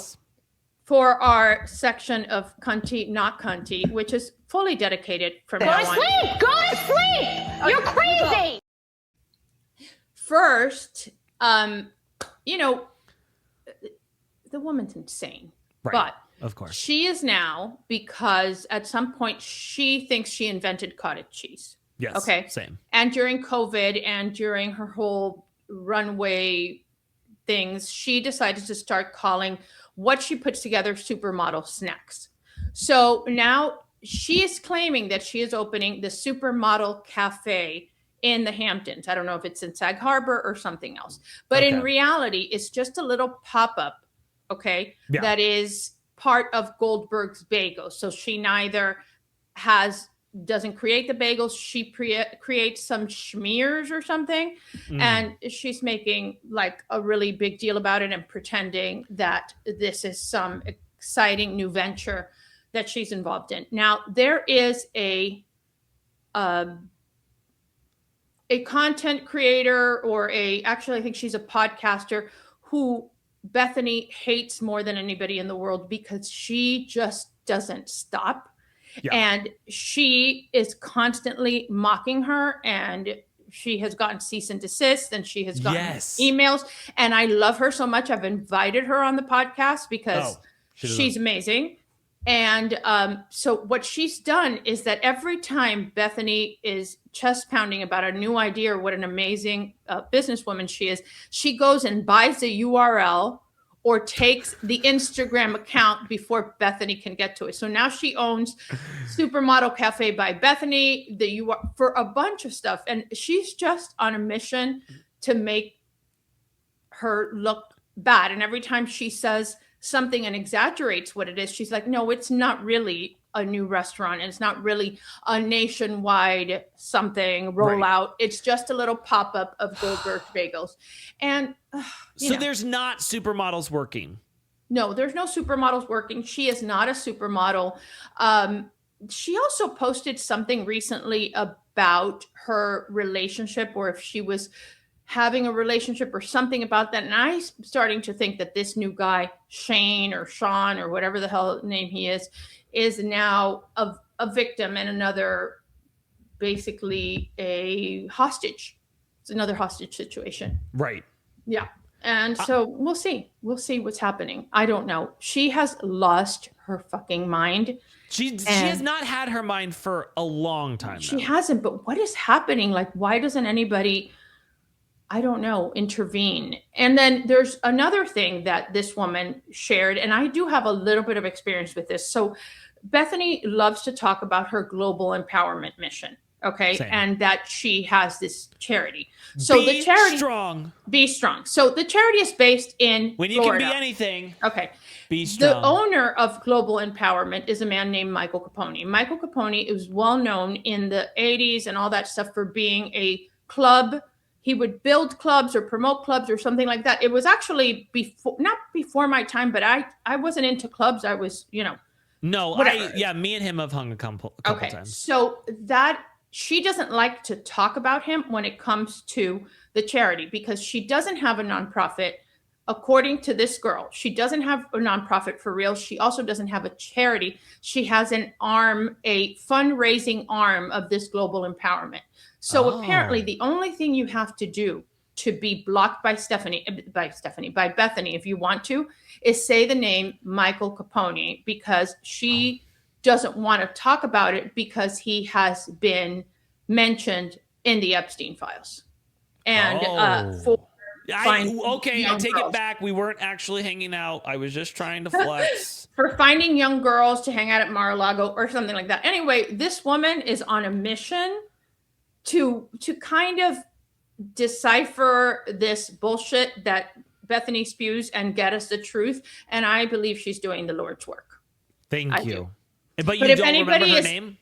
for our section of Cunty, Not Cunty, which is fully dedicated from now on. Go to sleep! You're crazy! First, you know, the woman's insane, but of course she is now, because at some point she thinks she invented cottage cheese. Yes. Okay. Same. And during COVID and during her whole runway things, she decided to start calling what she puts together supermodel snacks. So now she is claiming that she is opening the Supermodel Cafe in the Hamptons. I don't know if it's in Sag Harbor or something else, but in reality, it's just a little pop-up. Okay. Yeah. That is part of Goldberg's Bagels. So she neither doesn't create the bagels. She creates some schmears or something. And she's making like a really big deal about it and pretending that this is some exciting new venture that she's involved in. Now, there is a content creator or actually, I think she's a podcaster who Bethenny hates more than anybody in the world because she just doesn't stop. Yeah. And she is constantly mocking her, and she has gotten cease and desist, and she has gotten emails. And I love her so much. I've invited her on the podcast because she's amazing. And so what she's done is that every time Bethenny is chest pounding about a new idea or what an amazing businesswoman she is, she goes and buys the URL or takes the Instagram account before Bethenny can get to it. So now she owns Supermodel Cafe by Bethenny, for a bunch of stuff. And she's just on a mission to make her look bad. And every time she says something and exaggerates what it is, she's like, no, it's not really a new restaurant. And it's not really a nationwide something rollout. It's just a little pop-up of Goldberg's Bagels. And so there's not supermodels working. No, there's no supermodels working. She is not a supermodel. She also posted something recently about her relationship, or if she was having a relationship or something about that. And I'm starting to think that this new guy, Shane or Sean or whatever the hell name he is now a victim and basically a hostage. It's another hostage situation. Right. Yeah. And so we'll see. We'll see what's happening. I don't know. She has lost her fucking mind. She has not had her mind for a long time. She hasn't. But what is happening? Like, why doesn't anybody, I don't know, intervene? And then there's another thing that this woman shared, and I do have a little bit of experience with this. So Bethenny loves to talk about her global empowerment mission. Okay. Same. And that she has this charity. So the charity Be strong. So the charity is based in when you Florida. can be anything. Okay. Be strong. The owner of Global Empowerment is a man named Michael Capone. Michael Capone is well known in the 80s and all that stuff for being a club. He would build clubs or promote clubs or something like that. It was actually not before my time, but I wasn't into clubs. I was, No, whatever. me and him have hung a couple times. So that she doesn't like to talk about him when it comes to the charity because she doesn't have a nonprofit. According to this girl, she doesn't have a nonprofit for real. She also doesn't have a charity. She has an arm, a fundraising arm of this Global Empowerment. So apparently the only thing you have to do to be blocked by Bethenny, if you want to, is say the name Michael Capone because she doesn't want to talk about it because he has been mentioned in the Epstein files. And I take it back. We weren't actually hanging out. I was just trying to flex. For finding young girls to hang out at Mar-a-Lago or something like that. Anyway, this woman is on a mission to kind of decipher this bullshit that Bethenny spews and get us the truth. And I believe she's doing the Lord's work. Thank you. But if don't anybody remember her name?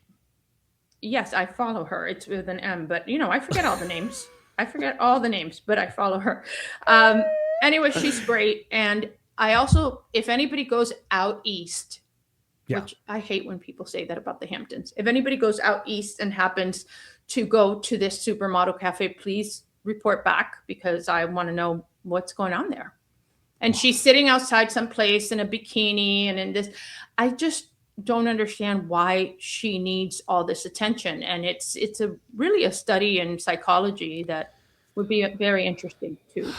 Yes, I follow her. It's with an M, but I forget all the names. I forget all the names, but I follow her. Anyway, she's great. And I also, if anybody goes out east, which I hate when people say that about the Hamptons. If anybody goes out east and happens to go to this Supermodel Cafe, please report back because I want to know what's going on there. And she's sitting outside someplace in a bikini and in this. I just don't understand why she needs all this attention. And it's really a study in psychology that would be very interesting too.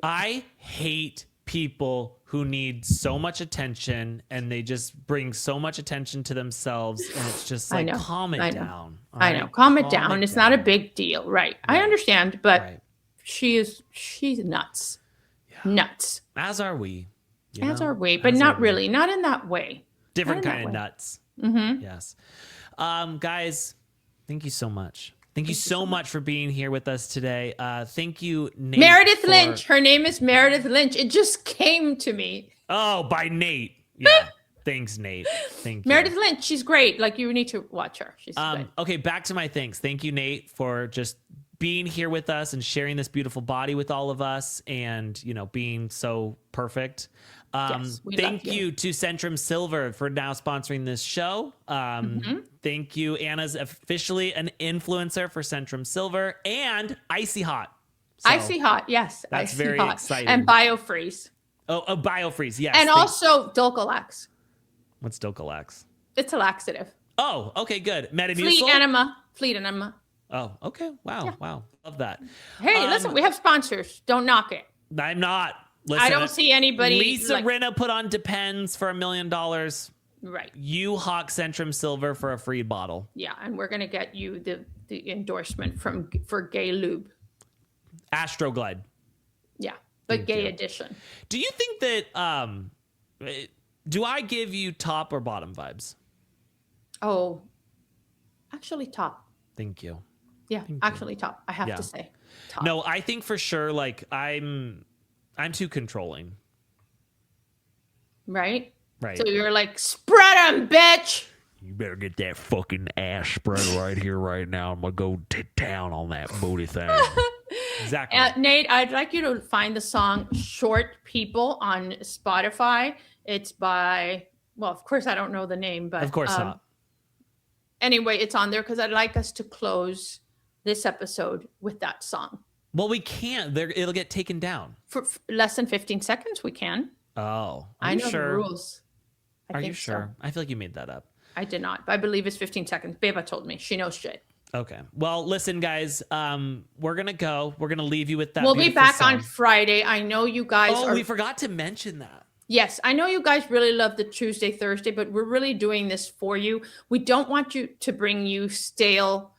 I hate people who need so much attention and they just bring so much attention to themselves. And it's just like, calm it down. I know. Calm it down. It's not a big deal. Right. I understand, but she's nuts. Nuts. As are we. Are we, but not really. Not in that way. Different kind of nuts. Mm-hmm. Yes. Guys, thank you so much. Thank you so much for being here with us today. Thank you, Nate. Meredith Lynch. Her name is Meredith Lynch. It just came to me. Oh, by Nate. Yeah. Thanks, Nate. Thank you. Meredith Lynch. She's great. Like, you need to watch her. She's great. Okay, back to my thanks. Thank you, Nate, for just being here with us and sharing this beautiful body with all of us and, being so perfect. Thank you to Centrum Silver for now sponsoring this show. Thank you. Anna's officially an influencer for Centrum Silver and Icy Hot. So Icy Hot, yes. That's Icy very Hot. exciting. And BioFreeze. Oh, BioFreeze, yes. And also Dulcolax. What's Dulcolax? It's a laxative. Oh, okay, good. Metamucil? Fleet enema. Oh, okay. Wow, wow. Love that. Hey, listen, we have sponsors. Don't knock it. I'm not. Listen, I don't see anybody. Lisa Rinna put on Depends for $1 million. Right. You hawk Centrum Silver for a free bottle. Yeah, and we're gonna get you the endorsement for Gay Lube. Astroglide. Yeah, but Gay Edition. Do you think that do I give you top or bottom vibes? Oh, actually top. Thank you. Yeah, actually top. I have to say. Top. No, I think for sure like I'm too controlling. Right? Right. So you're like, spread them, bitch. You better get that fucking ass spread right here, right now. I'm going to go to town on that booty thing. Exactly. Nate, I'd like you to find the song Short People on Spotify. It's by, well, of course, I don't know the name, but. Of course not. Anyway, it's on there because I'd like us to close this episode with that song. Well, we can't. It'll get taken down. For less than 15 seconds, we can. Oh. I know the rules. Are you sure? So. I feel like you made that up. I did not. But I believe it's 15 seconds. Beba told me. She knows shit. Okay. Well, listen, guys. We're going to go. We're going to leave you with that. We'll be back on Friday. I know you guys we forgot to mention that. Yes, I know you guys really love the Tuesday, Thursday, but we're really doing this for you. We don't want you to bring you stale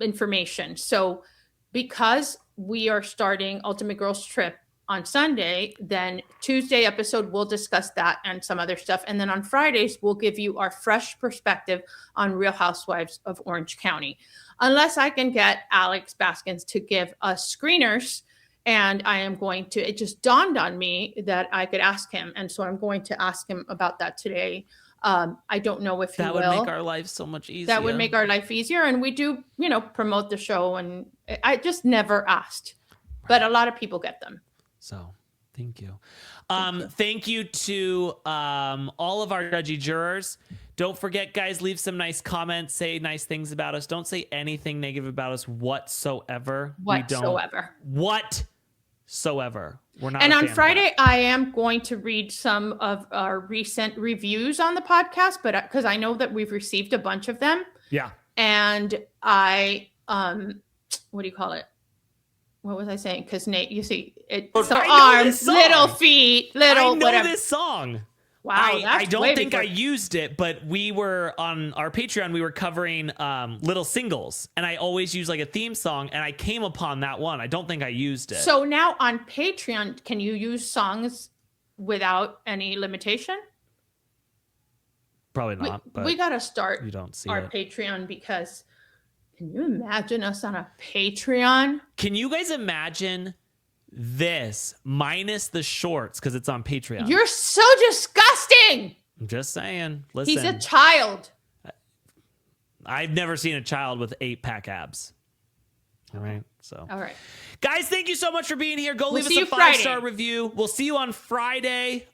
information. So because we are starting Ultimate Girls Trip on Sunday, then Tuesday episode, we'll discuss that and some other stuff. And then on Fridays, we'll give you our fresh perspective on Real Housewives of Orange County. Unless I can get Alex Baskins to give us screeners, and I am going to, it just dawned on me that I could ask him. And so I'm going to ask him about that today. I don't know if he will. That would make our life so much easier. That would make our life easier. And we do, promote the show. And I just never asked. But a lot of people get them. So thank you. Thank you to all of our judgy jurors. Don't forget, guys, leave some nice comments. Say nice things about us. Don't say anything negative about us whatsoever. Whatsoever. We're not. And on Friday, I am going to read some of our recent reviews on the podcast, but because I know that we've received a bunch of them. Yeah. And I, what do you call it? What was I saying? Because Nate, you see, it's arms, little feet, little. I know whatever. this song. Wow, I don't think I used it, but we were on our Patreon. We were covering little singles, and I always use like a theme song. And I came upon that one. I don't think I used it. So now on Patreon, can you use songs without any limitation? Probably not. We got to start you don't see our it. Patreon because can you imagine us on a Patreon? Can you guys imagine this minus the shorts because it's on Patreon? You're so disgusting. I'm just saying. Listen, he's a child. I've never seen a child with 8-pack abs. All right. So, all right, guys, thank you so much for being here. Go leave us a 5-star review. We'll see you on Friday.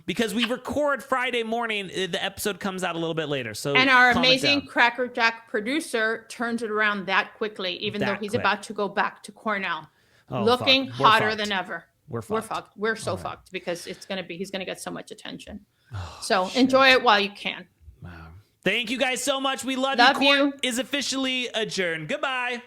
Because we record Friday morning, the episode comes out a little bit later. So, and our amazing Cracker Jack producer turns it around that quickly, even though he's about to go back to Cornell. Looking hotter than ever. We're fucked. We're so fucked because he's gonna get so much attention. So enjoy it while you can. Wow. Thank you guys so much. We love you. Court is officially adjourned. Goodbye.